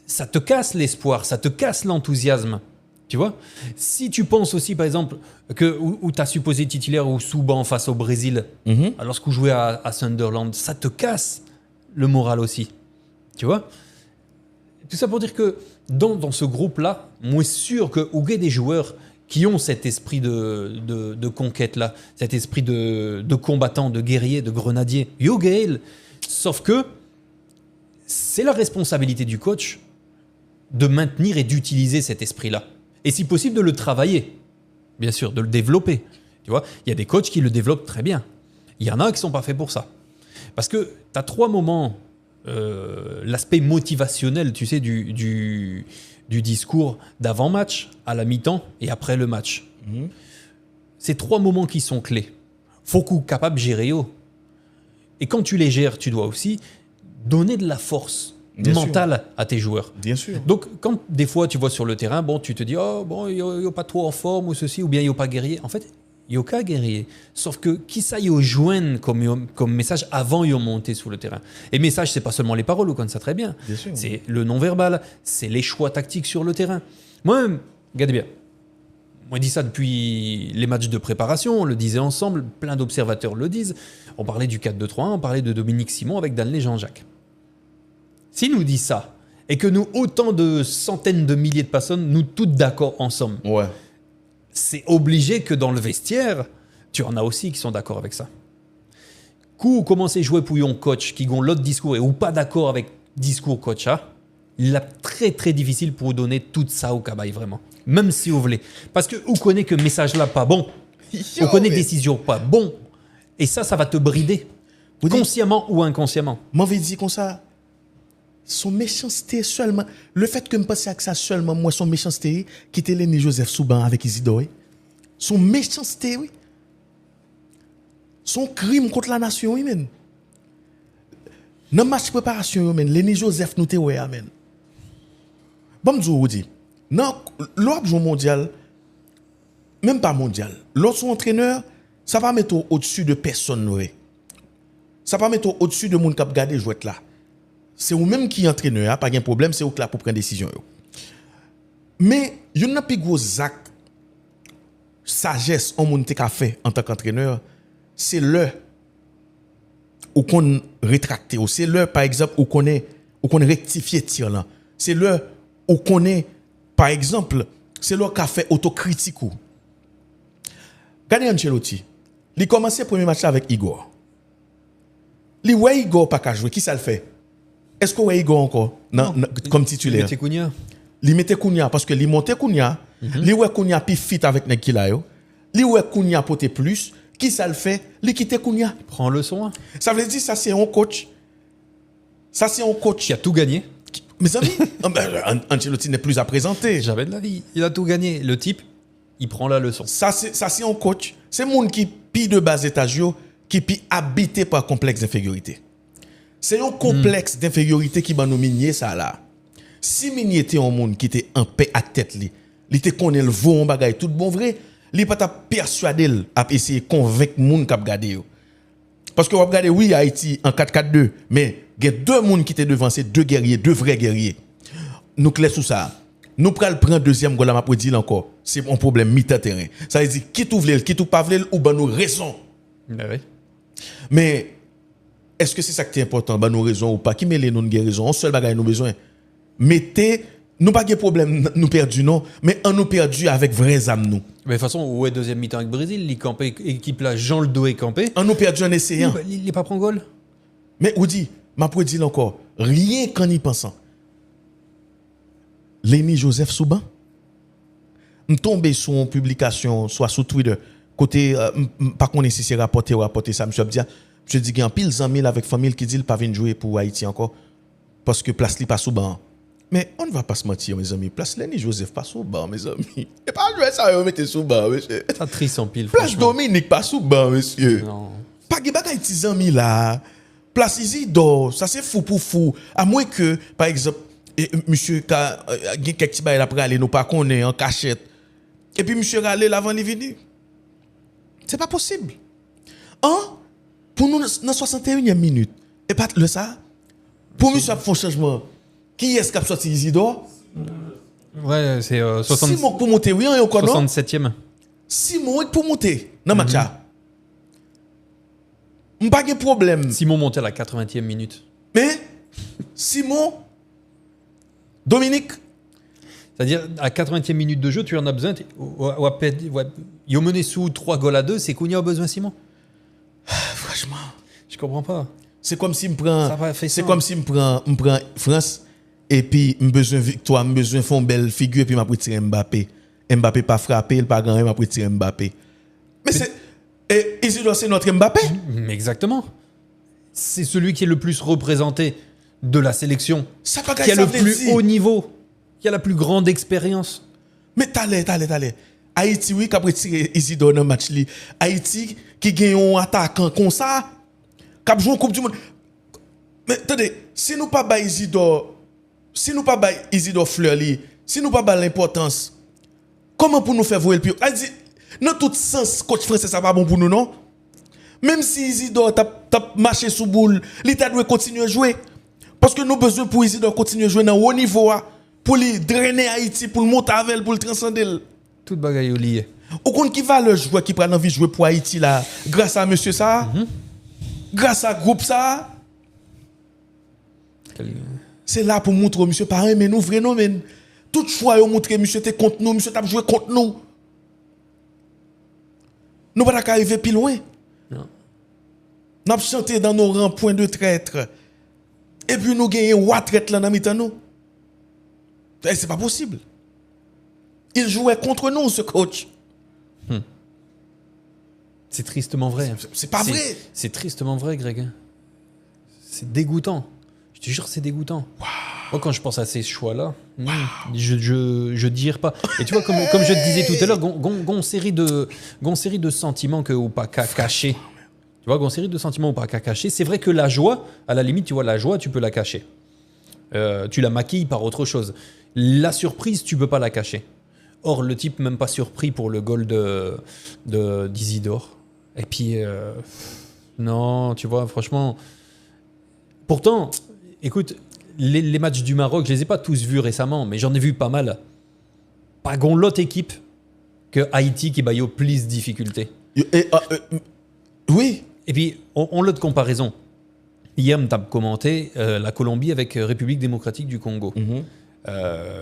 Ça te casse l'espoir, ça te casse l'enthousiasme. Tu vois? Si tu penses aussi, par exemple, que où tu as supposé titulaire ou sous-banc face au Brésil, alors qu'on jouait à Sunderland, ça te casse le moral aussi. Tu vois? Tout ça pour dire que dans ce groupe-là, moi, je suis sûr qu'il y a des joueurs qui ont cet esprit de conquête-là, cet esprit de combattant, de guerrier, de grenadier. Yo Gaël. Sauf que c'est la responsabilité du coach de maintenir et d'utiliser cet esprit-là. Et si possible, de le travailler. Bien sûr, de le développer. Tu vois, il y a des coachs qui le développent très bien. Il y en a qui ne sont pas faits pour ça. Parce que tu as 3 moments... l'aspect motivationnel, tu sais, du discours d'avant-match, à la mi-temps et après le match. Ces 3 moments qui sont clés. Faut qu'on soit capable de gérer eux. Et quand tu les gères, tu dois aussi donner de la force mentale à tes joueurs. Bien sûr. Donc, quand des fois tu vois sur le terrain, bon, tu te dis, oh, bon, il n'y a pas trop en forme ou ceci, ou bien il n'y a pas guerrier. En fait, il n'y a pas guerrier. Sauf que qui ça y joigne comme message avant de monter sur le terrain. Et message, c'est pas seulement les paroles, on connaît ça très bien. C'est le non-verbal, c'est les choix tactiques sur le terrain. Moi, regardez bien. Moi, je dis ça depuis les matchs de préparation, on le disait ensemble, plein d'observateurs le disent. On parlait du 4-2-3-1, on parlait de Dominique Simon avec Danley Jean-Jacques. Si nous dit ça, et que nous, autant de centaines de milliers de personnes, nous toutes d'accord ensemble, c'est obligé que dans le vestiaire, tu en as aussi qui sont d'accord avec ça. Quand commencer à jouer pour un coach qui ont l'autre discours et ou pas d'accord avec discours coach, il est très très difficile pour vous donner tout ça au cabaye vraiment. Même si vous voulez. Parce que vous connaissez que message là pas bon. Vous connaissez décision pas bon. Et ça va te brider. Consciemment ou inconsciemment. M'avait dit comme ça. Son méchanceté seulement, le fait que je pense à ça seulement, moi, son méchanceté, qui était Lenny Joseph Souban avec Isidore, son méchanceté, oui. Son crime contre la nation, oui, men. Dans le match de préparation, men, Lenny Joseph nous te ouais, amen. Bon, je vous dis, non, l'autre mondial, même pas mondial, l'autre entraîneur, ça va mettre au-dessus de personne, ouais. Ça va mettre au-dessus de monde qui a regardé jouer là. C'est vous-même qui entraîneur, pas de problème, c'est vous là pour prendre décision. Mais il y a un plus gros acte sagesse on monde qu'a fait en tant qu'entraîneur, c'est le ou qu'on rétracté, c'est l'heure par exemple où qu'on rectifié tir là. C'est l'heure où qu'on est par exemple, c'est l'heure qu'a fait autocritique ou. Regardez Ancelotti. Il commence le premier match avec Igor. Il ouais Igor pas qu'à jouer, qui ça le fait? Est-ce qu'on ouais Igor encore comme titulaire? Il mettait Kounia parce que il montait Kounia, il ouais Kounia puis fit avec nek qui là yo. Il ouais Kounia pote plus, qui ça le fait? Il quitte Kounia. Prends le son. Hein. Ça veut dire ça c'est un coach. Ça c'est un coach qui a tout gagné. Mes amis, Ancelotti n'est plus à présenter. Jamais de la vie. Il a tout gagné. Le type, il prend la leçon. Ça c'est un coach. C'est monde qui pi de bas étage qui pi habité par complexe d'infériorité. C'est un complexe d'infériorité qui va nous minier ça là. Si minier était un monde qui était en paix à tête li, il te connaît le bon bagay tout bon vrai, il pas ta persuader à essayer convaincre monde qui a regarder. Parce que vous regardez oui Haïti en 4-4-2, mais il y a deux monde qui étaient devant, c'est deux guerriers, deux vrais guerriers. Nous clair sous ça. Nous prenons le deuxième goal, m'a dire encore. C'est un problème mi-temps terrain. Ça veut dire qui tout vle, qui tout pas vle ou ben nous raison. Oui. Mais est-ce que c'est ça qui est important, ben nous raison ou pas? Qui mêle nous raison? On seul bagage nous besoin. Mettez nous pas de problème nous perdu non, mais on nous perdu avec vrais âmes nous. Mais de toute façon, où est deuxième mi-temps avec Brésil, il campé équipe là Jean le dos est campé. On nous perdu en essayant. Il n'est pas prend goal. Mais ou dit, m'a pour dire encore, rien qu'en y pensant. Lenny Joseph Souban, me tombé sur une publication soit sur Twitter côté pas qu'on si c'est rapporté ça monsieur dit je dis qu'il y a un pile d'amis avec famille qui dit il pas venir jouer pour Haïti encore parce que place li pas Souban. Mais on ne va pas se mentir mes amis, place Lenny Joseph pas Souban mes amis. Et pas jouer ça on mettre Souban monsieur. Ça triste en pile place Dominique pas Souban monsieur. Non. Pas de bagay petits amis là. Place Isidore, ça c'est fou pour fou. À moins que par exemple monsieur ka gen quelques petits bail après aller nous pas connaît en cachette. Et puis monsieur râler l'avant les venir. C'est pas possible. Pour nous dans 61e minute et pas le ça. Pour monsieur faire changement. Qui est-ce qui a sorti Isidore? Ouais, c'est 60... Simon pour monter oui encore non 67e. Simon pour monter dans match là. Pas de problème. Simon montait à la 80e minute. Mais Simon Dominique. C'est-à-dire, à 80e minute de jeu, tu en as besoin. Il a mené sous 3 goals à 2, c'est Kounia a besoin, Simon. Franchement. Je comprends pas. C'est comme si me prend France et puis me besoin victoire, me besoin font belle figure et puis m'a tirer Mbappé. Mbappé pas frappé, il pas gagné, m'a tirer Mbappé. Mais c'est Isidore c'est notre Mbappé. Exactement. C'est celui qui est le plus représenté de la sélection, ça qui a le plus haut niveau, qui a la plus grande expérience. Mais t'allez. Haïti, oui, qui a retiré Isidore dans le match. Haïti, qui gagne un attaquant comme ça, qui a joué en Coupe du Monde. Mais attendez, si nous pas Isidore, Fleur, si nous pas l'importance, comment pour nous faire voir le pire? Dans tout sens, coach français, ça pas bon pour nous, non? Même si Isidore t'a marché sous boule, l'État doit continuer à jouer. Parce que nous avons besoin pour Isidore continuer à jouer dans haut niveau, pour lui drainer Haïti, pour le monter avec, pour le transcender. Tout bagaille lié. Au compte qui va le joueur qui prend envie de jouer pour Haïti là, grâce à monsieur ça, grâce à groupe ça. C'est là pour montrer monsieur pareil mais nous vrai non mais toute fois yo montrer monsieur t'es contre nous, monsieur t'a joué contre nous. Nous pas arriver plus loin. Non. Nous avons chanté dans nos rangs point de traître. Et puis nous gagnons retraite là dans mi-temps nous. C'est pas possible. Il jouait contre nous ce coach. C'est tristement vrai. C'est pas vrai. C'est tristement vrai, Greg. C'est dégoûtant. Je te jure, c'est dégoûtant. Wow. Moi, quand je pense à ces choix-là, je dirais pas. Et tu vois, comme je te disais tout à l'heure, gon série de sentiments que ou pas qu'à cacher. Tu vois, gon série de sentiments ou pas qu'à cacher. C'est vrai que la joie, à la limite, tu vois, la joie, tu peux la cacher. Tu la maquilles par autre chose. La surprise, tu peux pas la cacher. Or, le type, même pas surpris pour le goal d'Isidore. Et puis, non, tu vois, franchement. Pourtant, écoute, les matchs du Maroc, je les ai pas tous vus récemment, mais j'en ai vu pas mal. Pas gon l'autre équipe que Haïti qui baille au plus de difficultés. Oui. Et puis, on l'a de comparaison. Hier, on t'a commenté la Colombie avec République démocratique du Congo.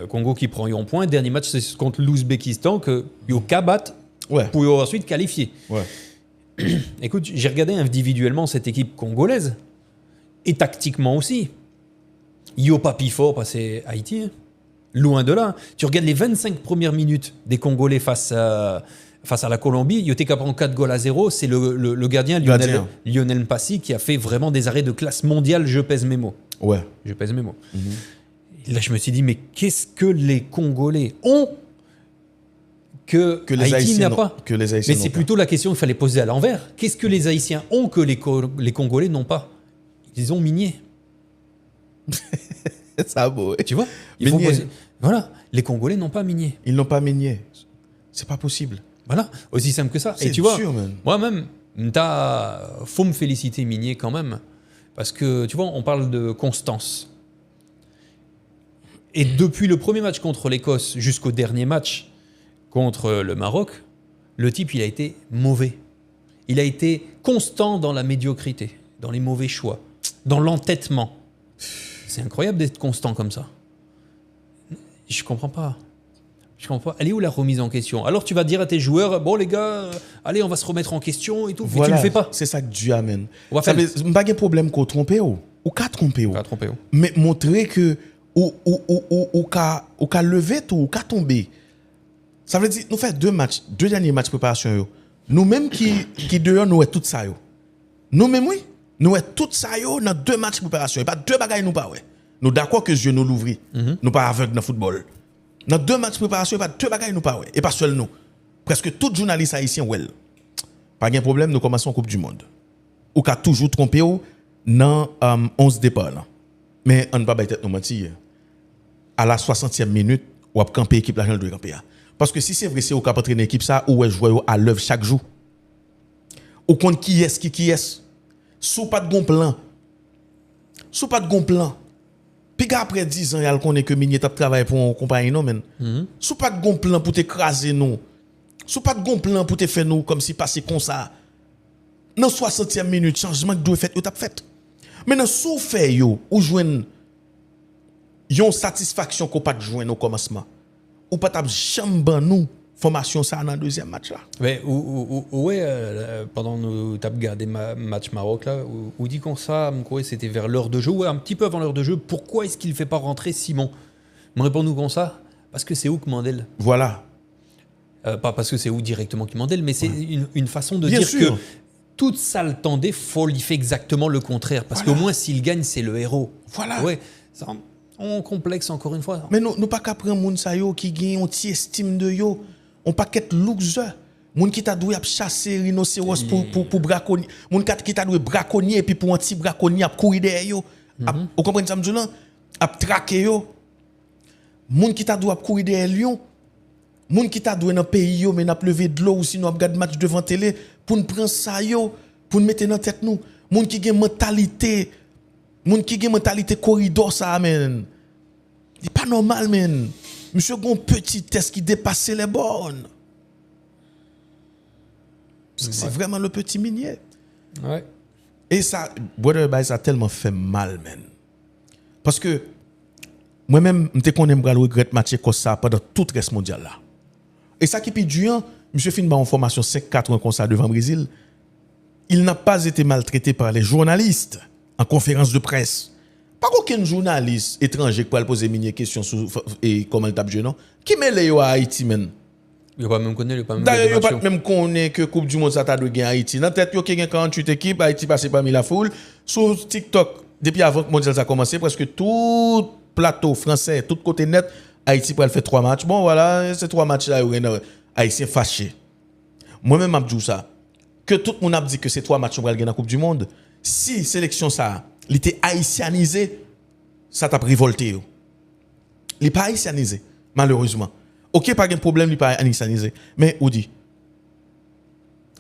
Congo qui prend un point. Dernier match, c'est contre l'Ouzbékistan que yo kabat pour ensuite qualifier. Ouais. Écoute, j'ai regardé individuellement cette équipe congolaise et tactiquement aussi. Yo pas plus fort passer Haïti. Hein. Loin de là. Tu regardes les 25 premières minutes des Congolais face à la Colombie. Yo t'es capable en 4-0. C'est le gardien Lionel Mpassi qui a fait vraiment des arrêts de classe mondiale. Je pèse mes mots. Ouais. Je pèse mes mots. Et là, je me suis dit, mais qu'est-ce que les Congolais ont que les Haïti Haïtiens n'a pas? Que les Haïtiens mais c'est plutôt la question qu'il fallait poser à l'envers. Qu'est-ce que les Haïtiens ont que les Congolais n'ont pas? Ils ont minier. Ça beau. Tu vois? Il faut poser. Voilà. Les Congolais n'ont pas minier. Ils n'ont pas minier. C'est pas possible. Voilà. Aussi simple que ça. C'est Et tu vois, sûr, man. moi-même, faut me féliciter Minier quand même. Parce que, tu vois, on parle de constance. Et depuis le premier match contre l'Écosse jusqu'au dernier match contre le Maroc, le type, il a été mauvais. Il a été constant dans la médiocrité, dans les mauvais choix, dans l'entêtement. C'est incroyable d'être constant comme ça. Je comprends pas. Elle est où la remise en question? Alors tu vas dire à tes joueurs, bon les gars, allez, on va se remettre en question et tout. Voilà, mais tu le fais pas. C'est ça que Dieu amène. On va Ça faire. veut pas de problème qu'on trompe ou qu'à tromper. Mais montrer que ou qu'à lever tout, ou qu'à tomber. Ça veut dire nous faire deux derniers matchs de préparation yo. Nous-mêmes qui dehors nous est tout ça yo. Nous-mêmes oui, nous est tout ça yo dans 2 matchs de préparation, et pas 2 bagailles nous pas ouais. Nous d'accord que Dieu nous l'ouvrit. Nous pas aveugle dans football. Dans 2 matchs de préparation, pas 2 bagailles nous pas ouais, et pas seul nous. Presque tout journaliste haïtien ouais. Pas de problème, nous commençons Coupe du monde. Ou qu'a toujours trompé ou dans 11 départs là. Mais on ne va pas être nous mentir. À la 60e minute, ou à camper équipe la de camper. Parce que si c'est vrai c'est au cap entraîner équipe ça ou jouer à l'œuvre chaque jour. Ou compte qui est. Sous pas de bon plan. Puis après 10 ans, il y a connaît que Minier t'a travaillé pour une compagnie non men. Sous pas de bon plan pour t'écraser nous. Sous pas de bon plan pour te faire nous comme si passer comme ça. Dans 60e minute changement que doit fait yo t'a fait. Mais dans sous fait yo ou joindre yon satisfaction qu'on pas joindre au commencement. Ou pas t'a jambe nous formation ça dans le deuxième match là. Mais pendant nous t'as regardé match Maroc là où dit qu'on ça c'était vers l'heure de jeu, un petit peu avant l'heure de jeu, pourquoi est-ce qu'il fait pas rentrer Simon? Me répond-nous comme ça parce que c'est où que Mandel. Voilà. Pas parce que c'est où directement qui Mandel, mais c'est une façon de Bien dire sûr. que toute ça le tendait, Fall il fait exactement le contraire parce qu'au moins s'il gagne c'est le héros. Voilà. Ouais, ça on complexe encore une fois. Mais nous pas qu'à prendre moun sa yo qui gagne on ti estime de yo. On pas qu'être loser. Moun qui t'a doué à chasser rhinocéros pour braconnier. Moun qui t'a doué braconnier et puis pour anti braconnier à courir derrière yo. Vous comprenez ça m'dou là? À traquer yo. Moun qui t'a doué à courir derrière lion. Moun qui t'a doué dans pays yo mais n'a levé de l'eau ou sinon a regarder match devant télé pour nous prendre ça yo, pour nous mettre dans tête nous. Moun qui gen mentalité corridor ça men. C'est pas normal men. Monsieur gon petit test qui dépasse les bornes. C'est vraiment le petit Minier. Ouais. Et ça, ça a tellement fait mal, man. Parce que moi-même, je connais le regret match comme ça pendant tout le reste mondial là. Et ça qui est dur, monsieur fin en formation 5-4 ans comme ça devant le Brésil, il n'a pas été maltraité par les journalistes en conférence de presse. Pas aucun journaliste étranger qui peut poser une question sur et comment il tape jeu non. Qui met les à Haïti men. Il pas même connaître, pas même. D'ailleurs, il pas même connaître que Coupe du monde ça t'a de gain Haïti. Dans tête yo qui gagne 48 équipes, Haïti passé parmi la foule sur TikTok. Depuis avant que mondial ça a commencé presque tout plateau français, tout côté net, Haïti pour faire 3 matchs. Bon voilà, ces 3 matchs là Haïtien fâché. Moi-même m'a dit ça. Que tout le monde a dit que ces 3 matchs on va gagner dans la Coupe du monde. Si sélection ça il était haïtianisé, ça t'a révolté. Il n'est pas haïtianisé, malheureusement. Ok, pas de problème, il n'est pas haïtianisé. Mais, on dit,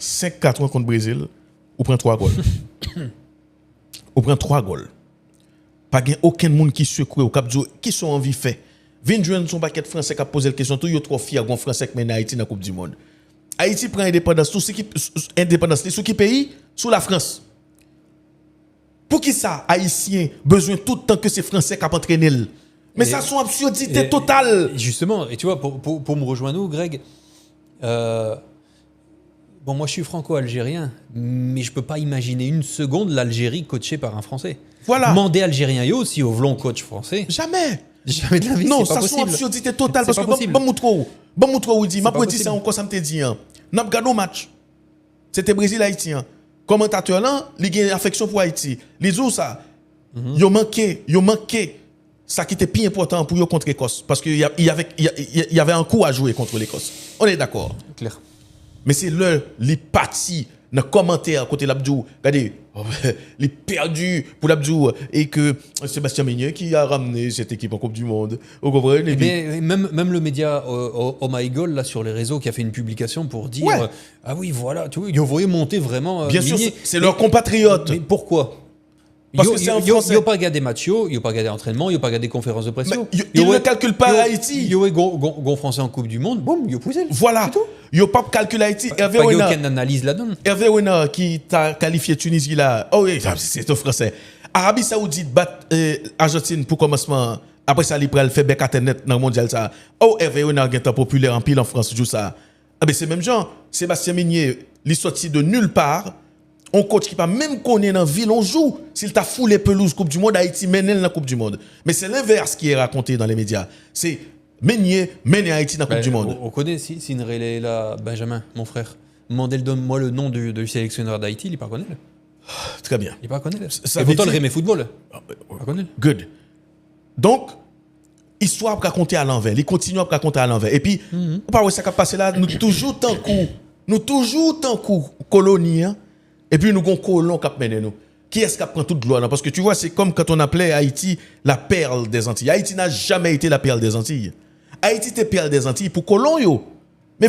5-4 contre Brésil, on prend 3 goals. On prend 3 goals. Pas de aucun monde qui secoue au cap qui sont en vie fait. Vin joindre son paquet français qui a posé la question, tout yo trop fier gon français qui mène Haïti dans la Coupe du monde. Haïti prend indépendance, sous qui pays? Sous la France. Pour qui ça, Haïtien, besoin tout le temps que c'est Français qui a entraîné? Mais ça, c'est une absurdité totale. Justement, et tu vois, pour me rejoindre, Greg, bon, moi je suis franco-algérien, mais je peux pas imaginer une seconde l'Algérie coachée par un Français. Voilà. Mandé algérien, yo, si au vlon coach français. Jamais. Jamais de la vie, Non, c'est pas ça, c'est une possible. absurdité totale. C'est Parce pas que, possible. bon, il dit, m'a pas dit ça possible. encore, ça me te dit. N'a pas gagné match. C'était Brésil-Haïti. Commentateur là, il a une affection pour Haïti. Les autres, ça, ils ont manqué ça qui était plus important pour eux contre l'Écosse. Parce qu'il y avait un coup à jouer contre l'Écosse. On est d'accord. Clair. Mais c'est les partis dans les commentaires côté l'Abdou. Regardez, il est perdu pour l'Abdou et que Sébastien Meunier qui a ramené cette équipe en Coupe du Monde. Vous comprenez? Mais même le média Oh My Goal là sur les réseaux qui a fait une publication pour dire Ouais. ah oui voilà tu vois ils voyaient monter vraiment Bien sûr, Meunier. c'est leur compatriote. Mais pourquoi? Parce que c'est un Français. Ils n'ont pas regardé match, ils n'ont pas regardé entraînement, ils n'ont pas regardé conférence de presse. Mais ils ne calculent pas Haïti. Ils ont gon français en Coupe du Monde, boum, ils ont poussé. Voilà. Ils n'ont pas calculé Haïti. Pas il n'y a aucune analyse là-dedans. Hervé Ouena qui t'a qualifié Tunisie là. Oh oui, c'est un Français. Arabie Saoudite bat Argentine pour commencement. Après ça, il fait bec à net dans le mondial ça. Oh, Hervé Ouena est un populaire en pile en France, joue ça. Ah ben c'est même genre. Sébastien Meunier, il est sorti de nulle part. On coach qui pas même connaît dans la ville, on joue. S'il t'a foulé pelouse Coupe du Monde, Haïti mène dans la Coupe du Monde. Mais c'est l'inverse qui est raconté dans les médias. C'est Meunier mène Haïti dans la Coupe du Monde. On connaît Sinrele est là, Benjamin, mon frère. Mandel donne-moi le nom du sélectionneur d'Haïti, il n'est pas connu. Très bien. Il n'est pas connu. Ça Et veut pourtant, dire- le Rémé Football. Pas connu. Good. Donc, histoire à raconter à l'envers. Il continue à raconter à l'envers. Et puis, pas ça qui a passé là, nous toujours tant coup colonie, hein. Et puis nous avons colon qui a mené nous. Qui est-ce qui prend toute gloire là? Parce que tu vois, c'est comme quand on appelait Haïti la perle des Antilles. Haïti n'a jamais été la perle des Antilles. Haïti était perle des Antilles pour colon yo. Mais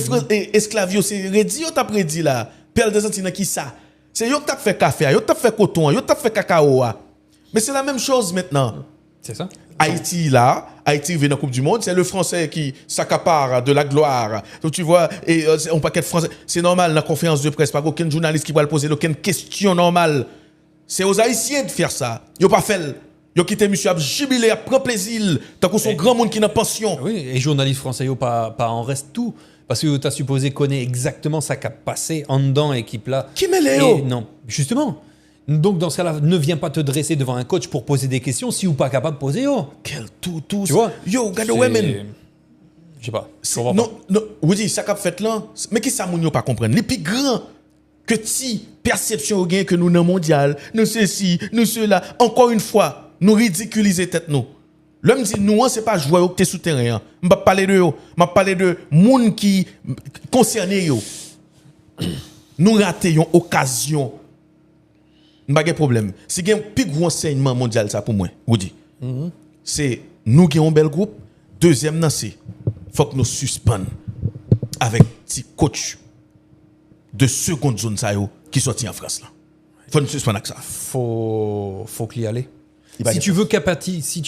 esclaves yo, c'est redit yo t'a prédit là. Perle des Antilles, qui ça? C'est yo qui t'a fait café, yo t'a fait coton, yo t'a fait cacao. Mais c'est la même chose maintenant. C'est ça. Haïti là, Haïti vient dans la Coupe du Monde, c'est le Français qui s'accapare de la gloire. Donc tu vois, et on paquet de Français, c'est normal dans la conférence de presse, pas aucun journaliste qui va le poser aucune question normale. C'est aux Haïtiens de faire ça. Ils n'ont pas fait. Ils ont quitté monsieur à jubiler, à prendre plaisir, tant qu'on sont grand monde qui n'a pension. Oui, et journaliste français, yo, pas en reste tout. Parce que tu as supposé connaître exactement ça qui a passé en dedans, équipe là. Qui mêle Et non, justement. Donc dans ce cas-là, ne viens pas te dresser devant un coach pour poser des questions si ou pas capable de poser. Oh. Quel tout. Tu vois? Yo, regarde C'est- women. Je sais pas. Je comprends Non, non, oui, dis, ça qu'a fait là, mais qui ça moun yo pas comprendre? Les plus grands que ti perception au gain que nous dans mondial, nous ceci, nous cela, encore une fois, nous ridiculiser tête nous. L'homme dit nous c'est pas joueur qui est souterrain. M'pa parler de yo, m'a parler de moun qui concerné yo. Nous raté une occasion. M'pa gen problème. Si gen plus gros enseignement mondial ça pour moi, ou dit. C'est nous qui avons un bel groupe. Deuxième nan c'est faut que nous suspendons avec petit coach de seconde zone ça yo qui sorti en France là. Faut nous suspendre avec ça. Faut qu'il y aille. Il va Si y tu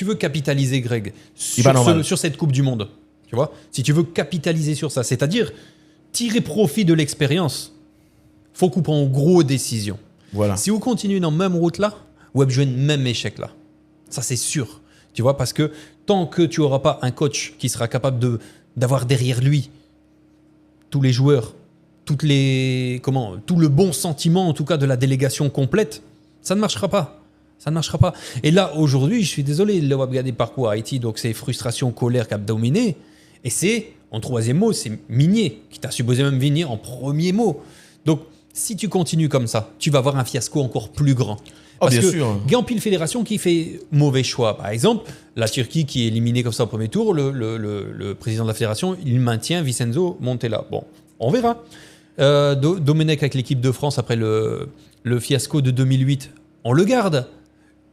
veux capitaliser, Greg, Il va normal. sur cette Coupe du Monde, tu vois, si tu veux capitaliser sur ça, c'est-à-dire tirer profit de l'expérience, faut qu'on prenne gros décisions. Voilà. Si vous continuez dans la même route là, vous allez jouer le même échec là. Ça c'est sûr. Tu vois, parce que tant que tu n'auras pas un coach qui sera capable d'avoir derrière lui tous les joueurs, tout le bon sentiment en tout cas de la délégation complète, ça ne marchera pas. Ça ne marchera pas. Et là, aujourd'hui, je suis désolé, le web regarder parcours à Haïti, donc c'est frustration, colère qui a dominé. Et c'est, en troisième mot, c'est Meunier, qui t'a supposé même venir en premier mot. Donc, si tu continues comme ça, tu vas avoir un fiasco encore plus grand. Oh, Parce bien que sûr. il y a en pile fédération qui fait mauvais choix. Par exemple, la Turquie qui est éliminée comme ça au premier tour, le président de la fédération, il maintient Vincenzo Montella. Bon, on verra. Domenech avec l'équipe de France après le fiasco de 2008, on le garde.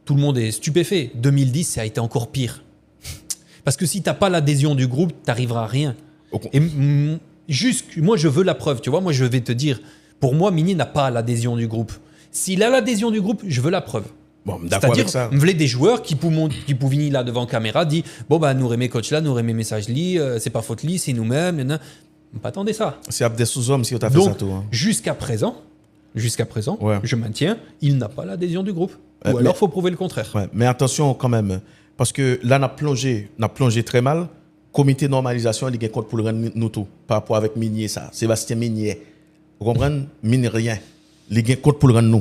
Tout le monde est stupéfait. 2010, ça a été encore pire. Parce que si tu n'as pas l'adhésion du groupe, tu n'arriveras à rien. Et moi, je veux la preuve. Tu vois, moi, je vais te dire, pour moi, Meunier n'a pas l'adhésion du groupe. S'il a l'adhésion du groupe, je veux la preuve. Bon, d'accord avec ça. C'est-à-dire, me voulait des joueurs qui pour venir là devant caméra, dit bon bah nous remet coach là, nous remet message li, c'est pas faute li, c'est nous-mêmes. Pas attendez ça. C'est Abdel Souzom si on t'a fait Donc ça tout. Hein. jusqu'à présent, jusqu'à présent, Ouais. je maintiens, il n'a pas l'adhésion du groupe. Ou Mais- alors, il faut prouver le contraire. Ouais, mais attention quand même, parce que là, on a plongé très mal. Comité de normalisation, il y a un compte pour le rendre nous tout, par rapport avec Minier, ça. Sébastien Minier. Vous comprenez? Mine rien. Il y a un compte pour le rendre nous.